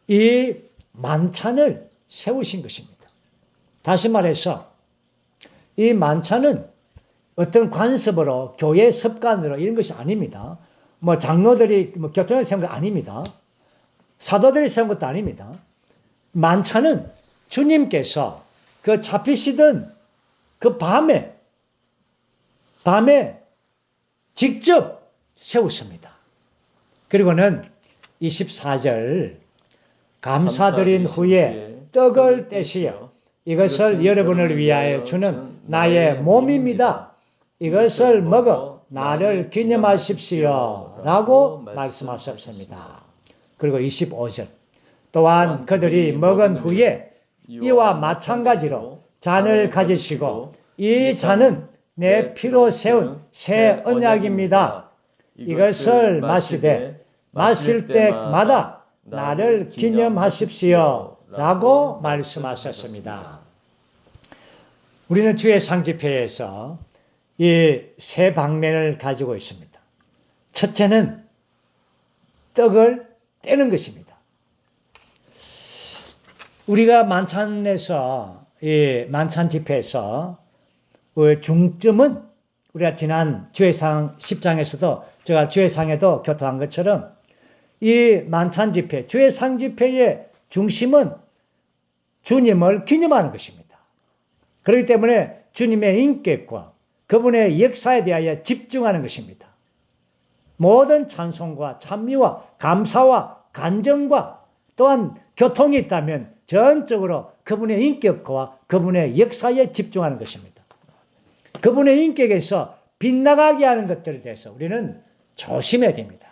이 만찬을 세우신 것입니다. 다시 말해서 이 만찬은 어떤 관습으로 교회 습관으로 이런 것이 아닙니다. 장로들이 교통을 세운 거 아닙니다. 사도들이 세운 것도 아닙니다. 만찬은 주님께서 그 잡히시던 그 밤에 직접 세우십니다. 그리고는 24절 감사드린 후에 떡을 떼시어 이것을 여러분을 위하여 주는 나의 몸입니다. 이것을 먹어 나를 기념하십시오. 라고 말씀하셨습니다. 그리고 25절 또한 그들이 먹은 후에 이와 마찬가지로 잔을 가지시고 이 잔은 내 피로 세운 새 언약입니다. 이것을 마실 때마다 나를 기념하십시오. 라고 말씀하셨습니다. 우리는 주의 상집회에서 이 세 방면을 가지고 있습니다. 첫째는 떡을 떼는 것입니다. 우리가 만찬에서, 이 만찬 집회에서 중점은 우리가 지난 주회상 10장에서도 제가 주회상에도 교통한 것처럼 이 만찬 집회, 주회상 집회의 중심은 주님을 기념하는 것입니다. 그렇기 때문에 주님의 인격과 그분의 역사에 대하여 집중하는 것입니다. 모든 찬송과 찬미와 감사와 간정과 또한 교통이 있다면 전적으로 그분의 인격과 그분의 역사에 집중하는 것입니다. 그분의 인격에서 빗나가게 하는 것들에 대해서 우리는 조심해야 됩니다.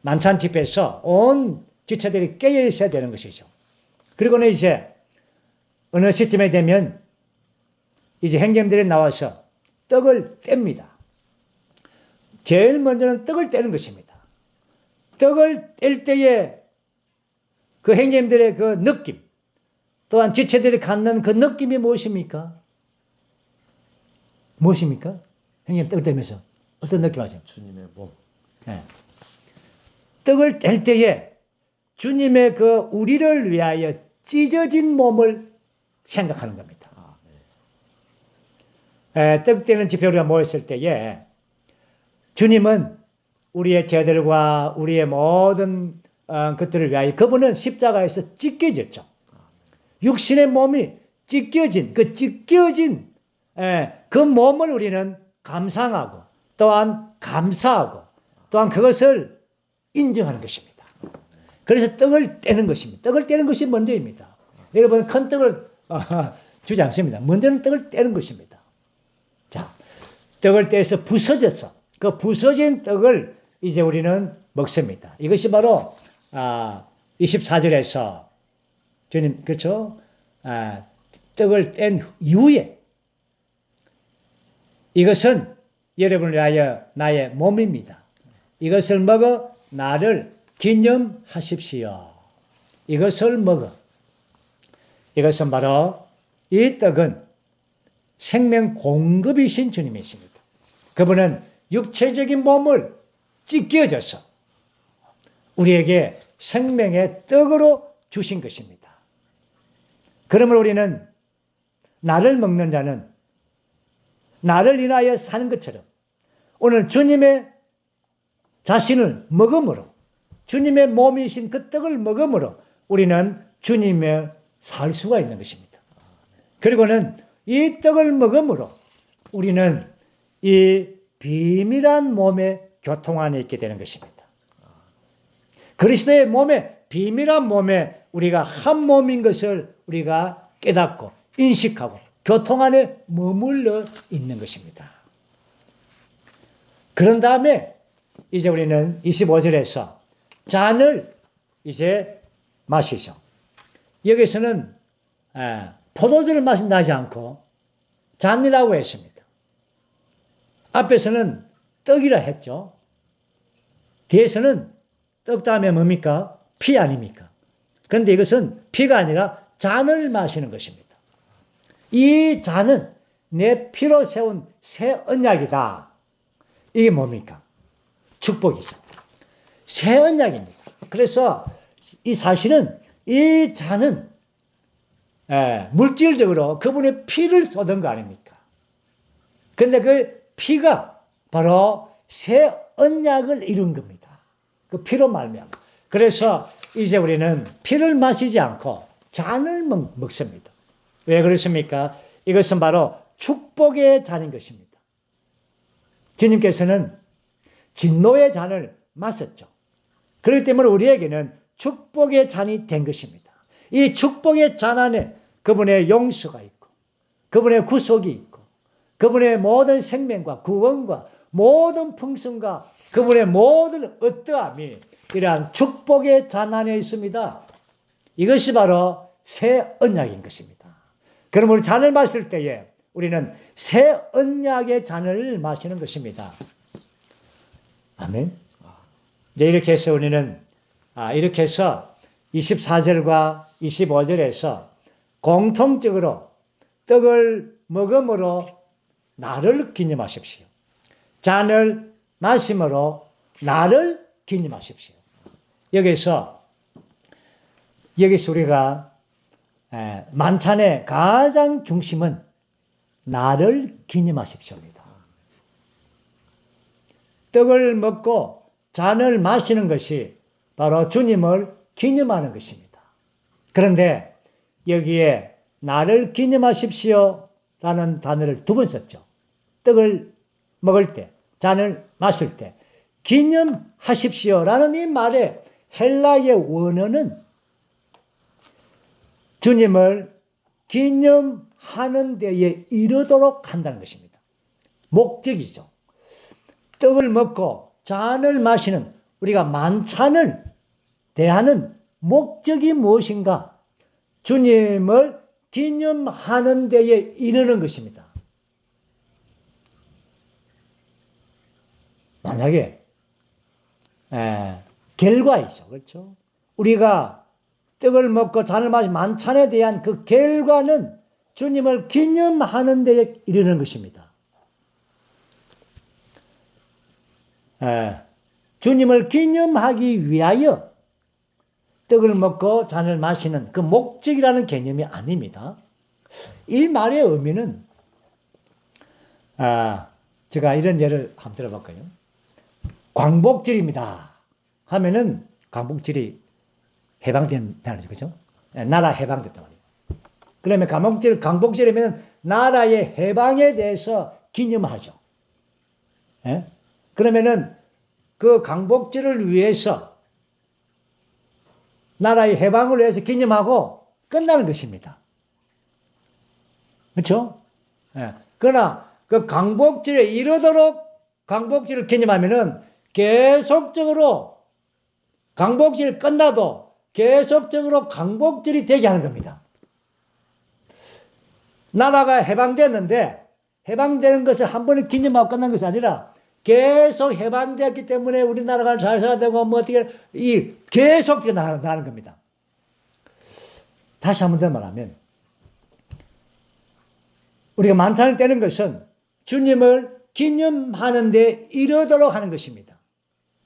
만찬 집에서 온 지체들이 깨어 있어야 되는 것이죠. 그리고는 이제 어느 시점에 되면 이제 행정들이 나와서 떡을 뗍니다. 제일 먼저는 떡을 떼는 것입니다. 떡을 뗄 때의 그 행정들의 그 느낌, 또한 지체들이 갖는 그 느낌이 무엇입니까? 무엇입니까? 형님 떡을 떼면서 어떤 느낌 하세요? 주님의 몸. 네. 떡을 뗄 때에 주님의 그 우리를 위하여 찢어진 몸을 생각하는 겁니다. 떡 떼는 집회에 우리가 모였을 때에 주님은 우리의 죄들과 우리의 모든 것들을 위하여 그분은 십자가에서 찢겨졌죠. 육신의 몸이 찢겨진 그 몸을 우리는 감상하고 또한 감사하고 또한 그것을 인정하는 것입니다. 그래서 떡을 떼는 것입니다. 떡을 떼는 것이 먼저입니다. 여러분 큰 떡을 주지 않습니다. 먼저는 떡을 떼는 것입니다. 자, 떡을 떼서 부서져서 그 부서진 떡을 이제 우리는 먹습니다. 이것이 바로 24절에서 주님 그렇죠? 떡을 뗀 이후에 이것은 여러분을 위하여 나의 몸입니다. 이것을 먹어 나를 기념하십시오. 이것을 먹어. 이것은 바로 이 떡은 생명 공급이신 주님이십니다. 그분은 육체적인 몸을 찢겨져서 우리에게 생명의 떡으로 주신 것입니다. 그러므로 우리는 나를 먹는 자는 나를 인하여 사는 것처럼 오늘 주님의 자신을 먹음으로 주님의 몸이신 그 떡을 먹음으로 우리는 주님의 살 수가 있는 것입니다. 그리고는 이 떡을 먹음으로 우리는 이 비밀한 몸의 교통 안에 있게 되는 것입니다. 그리스도의 몸에 비밀한 몸에 우리가 한 몸인 것을 우리가 깨닫고 인식하고 교통 안에 머물러 있는 것입니다. 그런 다음에 이제 우리는 25절에서 잔을 이제 마시죠. 여기서는 포도주를 마신다지 않고 잔이라고 했습니다. 앞에서는 떡이라 했죠. 뒤에서는 떡 다음에 뭡니까? 피 아닙니까? 그런데 이것은 피가 아니라 잔을 마시는 것입니다. 이 잔은 내 피로 세운 새 언약이다. 이게 뭡니까? 축복이죠. 새 언약입니다. 그래서 이 사실은 이 잔은 물질적으로 그분의 피를 쏟은 거 아닙니까? 그런데 그 피가 바로 새 언약을 이룬 겁니다. 그 피로 말미암아. 그래서 이제 우리는 피를 마시지 않고 잔을 먹습니다. 왜 그렇습니까? 이것은 바로 축복의 잔인 것입니다. 주님께서는 진노의 잔을 마셨죠. 그렇기 때문에 우리에게는 축복의 잔이 된 것입니다. 이 축복의 잔 안에 그분의 용서가 있고 그분의 구속이 있고 그분의 모든 생명과 구원과 모든 풍성과 그분의 모든 어떠함이 이러한 축복의 잔 안에 있습니다. 이것이 바로 새 언약인 것입니다. 그럼 우리 잔을 마실 때에 우리는 새 언약의 잔을 마시는 것입니다. 아멘. 이제 이렇게 해서 우리는 이렇게 해서 24절과 25절에서 공통적으로 떡을 먹음으로 나를 기념하십시오. 잔을 마심으로 나를 기념하십시오. 여기서 우리가 만찬의 가장 중심은 나를 기념하십시오입니다. 떡을 먹고 잔을 마시는 것이 바로 주님을 기념하는 것입니다. 그런데 여기에 나를 기념하십시오라는 단어를 두 번 썼죠. 떡을 먹을 때, 잔을 마실 때 기념하십시오라는 이 말의 헬라의 원어는 주님을 기념하는 데에 이르도록 한다는 것입니다. 목적이죠. 떡을 먹고 잔을 마시는 우리가 만찬을 대하는 목적이 무엇인가? 주님을 기념하는 데에 이르는 것입니다. 만약에 결과이죠. 그렇죠? 우리가 떡을 먹고 잔을 마신 만찬에 대한 그 결과는 주님을 기념하는 데 이르는 것입니다. 주님을 기념하기 위하여 떡을 먹고 잔을 마시는 그 목적이라는 개념이 아닙니다. 이 말의 의미는 제가 이런 예를 한번 들어볼까요? 광복절입니다 하면은 광복절이 해방된다는 거죠. 나라 해방됐단 말이에요. 그러면 광복절이면 나라의 해방에 대해서 기념하죠. 그러면은 그 광복절을 위해서 나라의 해방을 위해서 기념하고 끝나는 것입니다. 그렇죠? 그러나 그 광복절에 이르도록 광복절을 기념하면은 계속적으로 광복절이 끝나도 계속적으로 광복절이 되게 하는 겁니다. 나라가 해방됐는데 해방되는 것을 한 번에 기념하고 끝난 것이 아니라 계속 해방되었기 때문에 우리나라가 잘 살아야 되고 뭐 어떻게 계속 나가는 겁니다. 다시 한 번 더 말하면 우리가 만찬을 떼는 것은 주님을 기념하는 데 이르도록 하는 것입니다.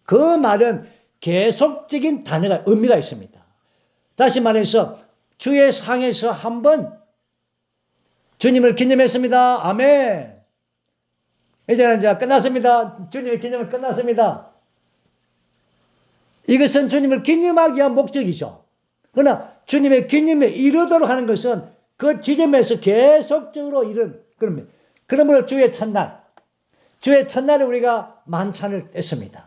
그 말은 계속적인 단어가 의미가 있습니다. 다시 말해서 주의 상에서 한번 주님을 기념했습니다. 아멘. 이제는 이제 끝났습니다. 주님의 기념은 끝났습니다. 이것은 주님을 기념하기 위한 목적이죠. 그러나 주님의 기념에 이르도록 하는 것은 그 지점에서 계속적으로 그러므로 주의 첫날에 우리가 만찬을 뗐습니다.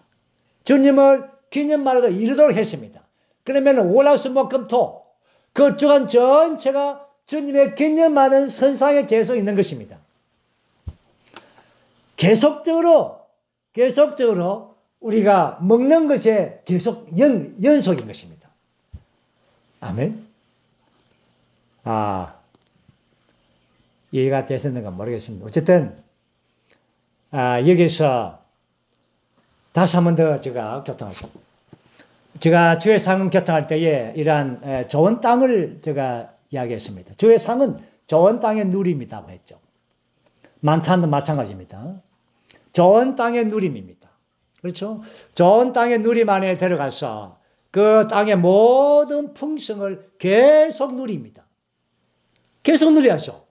주님을 기념하려고 이르도록 했습니다. 그러면 월화수목금토 그 주간 전체가 주님의 기념하는 선상에 계속 있는 것입니다. 계속적으로 우리가 먹는 것에 계속 연속인 것입니다. 아멘. 이해가 되셨는가 모르겠습니다. 어쨌든 여기서 다시 한 번 더 제가 교통할게요. 제가 주의 상은 교통할 때에 이러한 좋은 땅을 제가 이야기했습니다. 주의 상은 좋은 땅의 누림이라고 했죠. 만찬도 마찬가지입니다. 좋은 땅의 누림입니다. 그렇죠? 좋은 땅의 누림 안에 들어가서 그 땅의 모든 풍성을 계속 누립니다. 계속 누려야죠.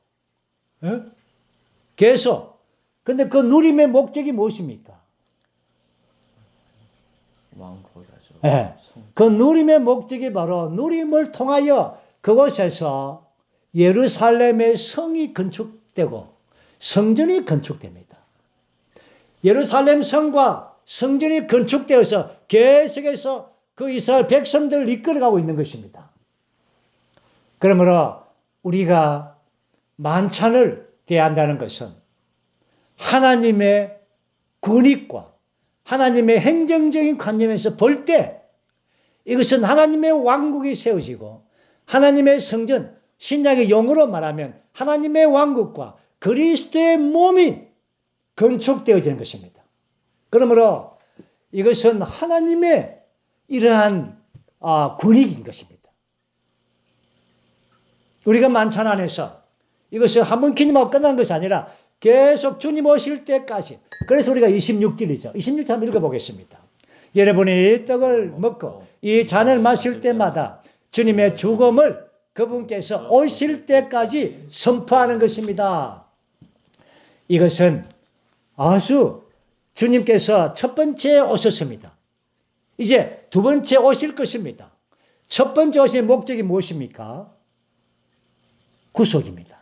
계속. 근데 그 누림의 목적이 무엇입니까? 그 누림의 목적이 바로 누림을 통하여 그곳에서 예루살렘의 성이 건축되고 성전이 건축됩니다. 예루살렘 성과 성전이 건축되어서 계속해서 그 이스라엘 백성들을 이끌어가고 있는 것입니다. 그러므로 우리가 만찬을 대한다는 것은 하나님의 권위과 하나님의 행정적인 관념에서 볼 때 이것은 하나님의 왕국이 세워지고 하나님의 성전, 신약의 용어로 말하면 하나님의 왕국과 그리스도의 몸이 건축되어지는 것입니다. 그러므로 이것은 하나님의 이러한 권위인 것입니다. 우리가 만찬 안에서 이것을 한번 기념하고 끝난 것이 아니라 계속 주님 오실 때까지. 그래서 우리가 26절이죠. 26절 한번 읽어보겠습니다. 여러분이 떡을 먹고 이 잔을 마실 때마다 주님의 죽음을 그분께서 오실 때까지 선포하는 것입니다. 이것은 아주 주님께서 첫 번째 오셨습니다. 이제 두 번째 오실 것입니다. 첫 번째 오실 목적이 무엇입니까? 구속입니다.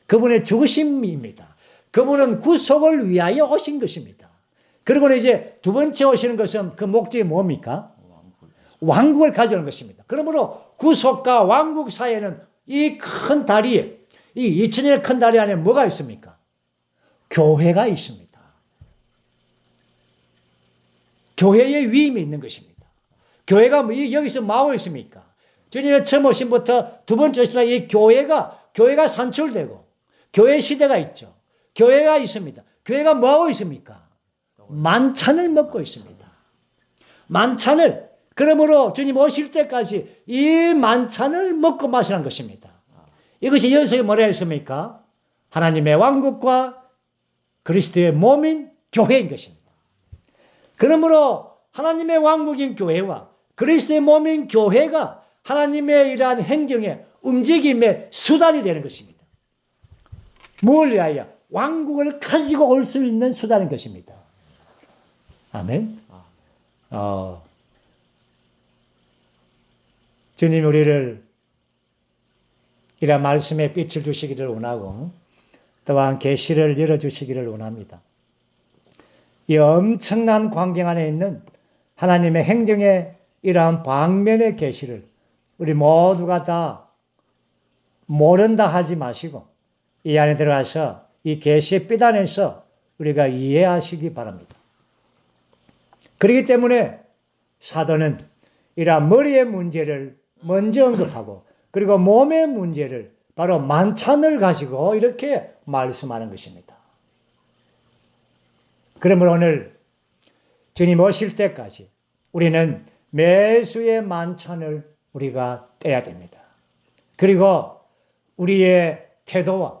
그분의 죽으심입니다. 그분은 구속을 위하여 오신 것입니다. 그리고 이제 두 번째 오시는 것은 그 목적이 뭡니까? 왕국을 가져오는 것입니다. 그러므로 구속과 왕국 사이에는 이 큰 다리, 이 2000년의 큰 다리 안에 뭐가 있습니까? 교회가 있습니다. 교회의 위임이 있는 것입니다. 교회가 여기서 뭐하고 있습니까? 주님의 처음 오심부터 두 번째 오심까지 이 교회가 산출되고 교회 시대가 있죠. 교회가 있습니다. 교회가 뭐하고 있습니까? 만찬을 먹고 있습니다. 만찬을 그러므로 주님 오실 때까지 이 만찬을 먹고 마시는 것입니다. 이것이 여기서 뭐라 했습니까? 하나님의 왕국과 그리스도의 몸인 교회인 것입니다. 그러므로 하나님의 왕국인 교회와 그리스도의 몸인 교회가 하나님의 이러한 행정의 움직임의 수단이 되는 것입니다. 뭘 위하여? 왕국을 가지고 올 수 있는 수단인 것입니다. 아멘. 주님 우리를 이런 말씀에 빛을 주시기를 원하고 또한 계시를 열어주시기를 원합니다. 이 엄청난 광경 안에 있는 하나님의 행정의 이러한 방면의 계시를 우리 모두가 다 모른다 하지 마시고 이 안에 들어가서 이 계시의 빛 안에서 우리가 이해하시기 바랍니다. 그렇기 때문에 사도는 이러한 머리의 문제를 먼저 언급하고 그리고 몸의 문제를 바로 만찬을 가지고 이렇게 말씀하는 것입니다. 그러므로 오늘 주님 오실 때까지 우리는 매수의 만찬을 우리가 떼야 됩니다. 그리고 우리의 태도와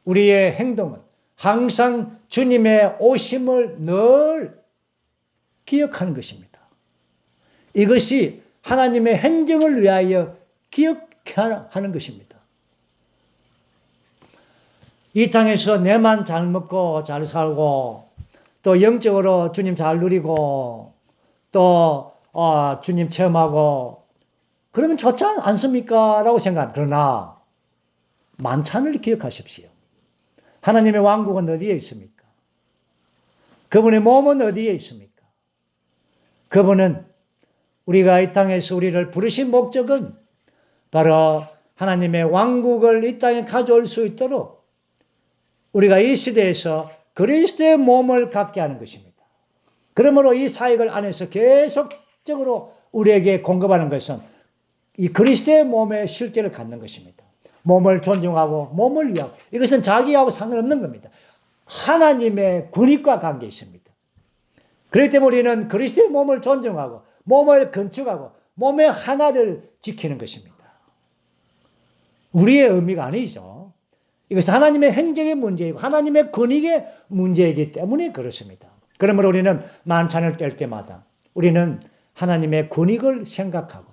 우리의 행동은 항상 주님의 오심을 늘 기억하는 것입니다. 이것이 하나님의 행정을 위하여 기억하는 것입니다. 이 땅에서 내만 잘 먹고 잘 살고 또 영적으로 주님 잘 누리고 또 주님 체험하고 그러면 좋지 않습니까? 라고 생각합니다. 그러나 만찬을 기억하십시오. 하나님의 왕국은 어디에 있습니까? 그분의 몸은 어디에 있습니까? 그분은 우리가 이 땅에서 우리를 부르신 목적은 바로 하나님의 왕국을 이 땅에 가져올 수 있도록 우리가 이 시대에서 그리스도의 몸을 갖게 하는 것입니다. 그러므로 이 사역을 안에서 계속적으로 우리에게 공급하는 것은 이 그리스도의 몸의 실제를 갖는 것입니다. 몸을 존중하고 몸을 위하고 이것은 자기하고 상관없는 겁니다. 하나님의 군익과 관계 있습니다. 그렇기 때문에 우리는 그리스도의 몸을 존중하고 몸을 건축하고 몸의 하나를 지키는 것입니다. 우리의 의미가 아니죠. 이것은 하나님의 행정의 문제이고 하나님의 권익의 문제이기 때문에 그렇습니다. 그러므로 우리는 만찬을 뗄 때마다 우리는 하나님의 권익을 생각하고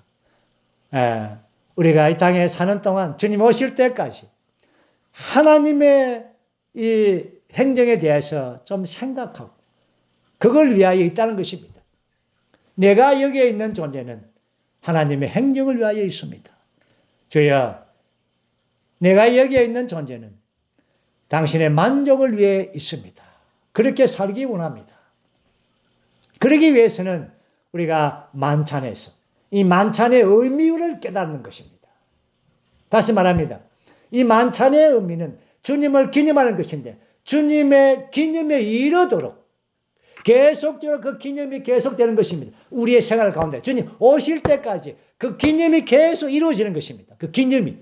우리가 이 땅에 사는 동안 주님 오실 때까지 하나님의 이 행정에 대해서 좀 생각하고 그걸 위하여 있다는 것입니다. 내가 여기에 있는 존재는 하나님의 행정을 위하여 있습니다. 주여, 내가 여기에 있는 존재는 당신의 만족을 위해 있습니다. 그렇게 살기 원합니다. 그러기 위해서는 우리가 만찬에서 이 만찬의 의미를 깨닫는 것입니다. 다시 말합니다. 이 만찬의 의미는 주님을 기념하는 것인데 주님의 기념에 이르도록 계속적으로 그 기념이 계속되는 것입니다. 우리의 생활 가운데 주님 오실 때까지 그 기념이 계속 이루어지는 것입니다. 그 기념이.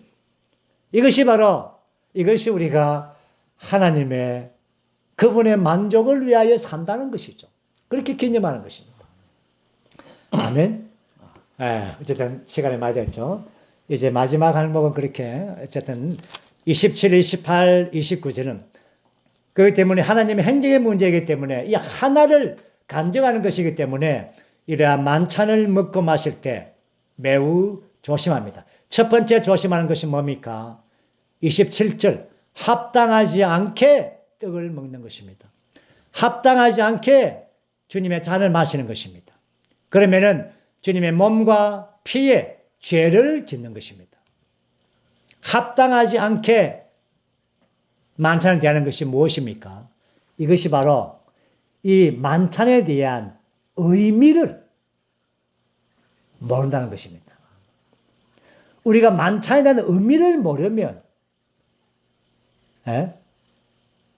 이것이 바로 이것이 우리가 하나님의 그분의 만족을 위하여 산다는 것이죠. 그렇게 기념하는 것입니다. 아멘. 어쨌든 시간이 많이 됐죠. 이제 마지막 항목은 그렇게 어쨌든 27, 28, 29절은 그렇기 때문에 하나님의 행정의 문제이기 때문에 이 하나를 간증하는 것이기 때문에 이러한 만찬을 먹고 마실 때 매우 조심합니다. 첫 번째 조심하는 것이 뭡니까? 27절 합당하지 않게 떡을 먹는 것입니다. 합당하지 않게 주님의 잔을 마시는 것입니다. 그러면은 주님의 몸과 피에 죄를 짓는 것입니다. 합당하지 않게 만찬을 대하는 것이 무엇입니까? 이것이 바로 이 만찬에 대한 의미를 모른다는 것입니다. 우리가 만찬에 대한 의미를 모르면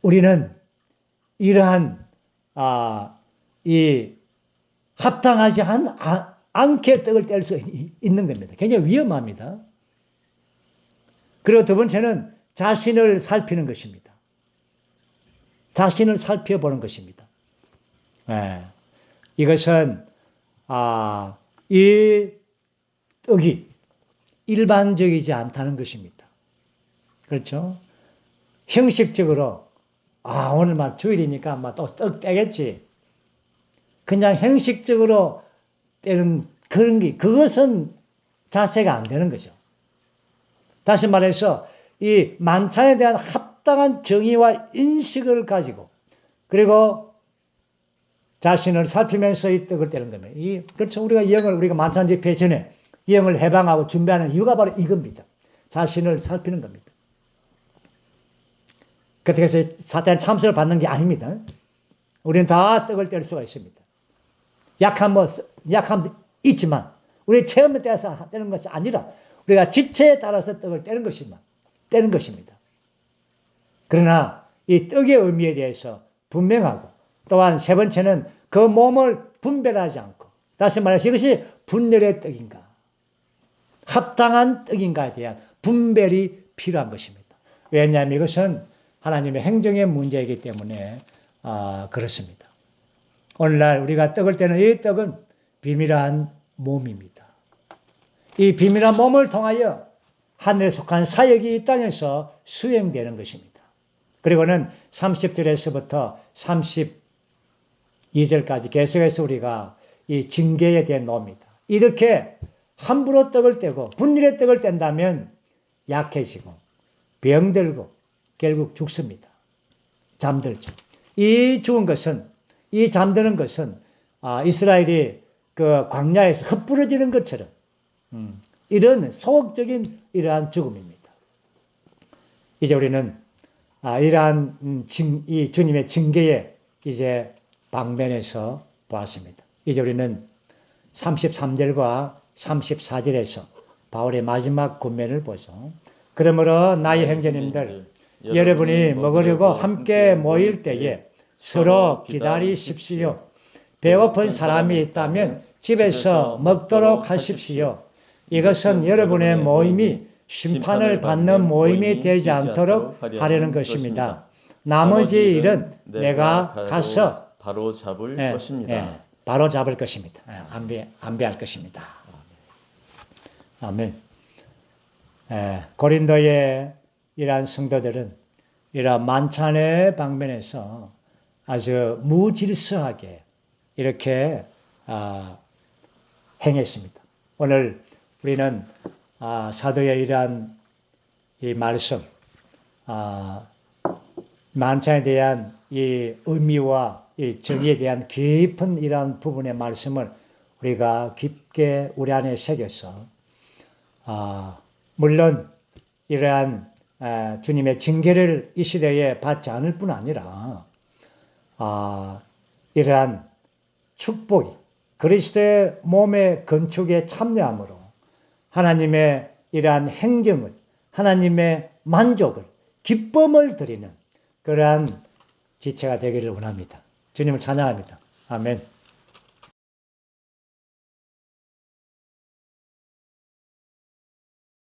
우리는 이러한 이 합당하지 않게 떡을 뗄 수 있는 겁니다. 굉장히 위험합니다. 그리고 두 번째는 자신을 살피는 것입니다. 자신을 살펴보는 것입니다. 이것은 이 떡이 일반적이지 않다는 것입니다. 그렇죠? 형식적으로 오늘 막 주일이니까 막 또 떡 떼겠지. 그냥 형식적으로 떼는 그런 게 그것은 자세가 안 되는 거죠. 다시 말해서 이 만찬에 대한 합당한 정의와 인식을 가지고 그리고 자신을 살피면서 이 떡을 떼는 겁니다. 그렇죠. 우리가 만찬 집회 전에 영을 해방하고 준비하는 이유가 바로 이겁니다. 자신을 살피는 겁니다. 그렇게 해서 사탄 참수를 받는 게 아닙니다. 우리는 다 떡을 뗄 수가 있습니다. 약함도 있지만 우리 체험에 따라서 떼는 것이 아니라 우리가 지체에 따라서 떡을 떼는 것입니다. 그러나 이 떡의 의미에 대해서 분명하고 또한 세 번째는 그 몸을 분별하지 않고 다시 말해서 이것이 분열의 떡인가 합당한 떡인가에 대한 분별이 필요한 것입니다. 왜냐하면 이것은 하나님의 행정의 문제이기 때문에 그렇습니다. 오늘날 우리가 떡을 떼는 이 떡은 비밀한 몸입니다. 이 비밀한 몸을 통하여 하늘에 속한 사역이 이 땅에서 수행되는 것입니다. 그리고는 30절에서부터 32절까지 계속해서 우리가 이 징계에 대해 놓습니다. 이렇게 함부로 떡을 떼고 분열의 떡을 뗀다면 약해지고 병들고 결국 죽습니다. 잠들죠. 이 잠드는 것은 이스라엘이 그 광야에서 흩뿌러지는 것처럼 이런 소극적인 이러한 죽음입니다. 이제 우리는 이러한 이 주님의 징계에 이제 방면에서 보았습니다. 이제 우리는 33절과 34절에서 바울의 마지막 군면을 보죠. 그러므로 나의 형제님들 여러분이 먹으려고 함께 모일 때에 서로 기다리십시오. 배고픈 사람이 있다면 집에서 먹도록 하십시오. 이것은 여러분의 모임이 심판을 받는 모임이 되지 않도록 하려는 것입니다. 나머지 일은 내가 가서 바로 잡을 것입니다. 바로 잡을 것입니다. 안배할 것입니다. 아멘. 고린도의 이러한 성도들은 이러한 만찬의 방면에서 아주 무질서하게 이렇게 행했습니다. 오늘 우리는 사도의 이러한 이 말씀, 만찬에 대한 이 의미와 이 정의에 대한 깊은 이러한 부분의 말씀을 우리가 깊게 우리 안에 새겨서 물론 이러한 주님의 징계를 이 시대에 받지 않을 뿐 아니라 이러한 축복이 그리스도의 몸의 건축에 참여함으로 하나님의 이러한 행정을 하나님의 만족을 기쁨을 드리는 그러한 지체가 되기를 원합니다. 주님을 찬양합니다. 아멘.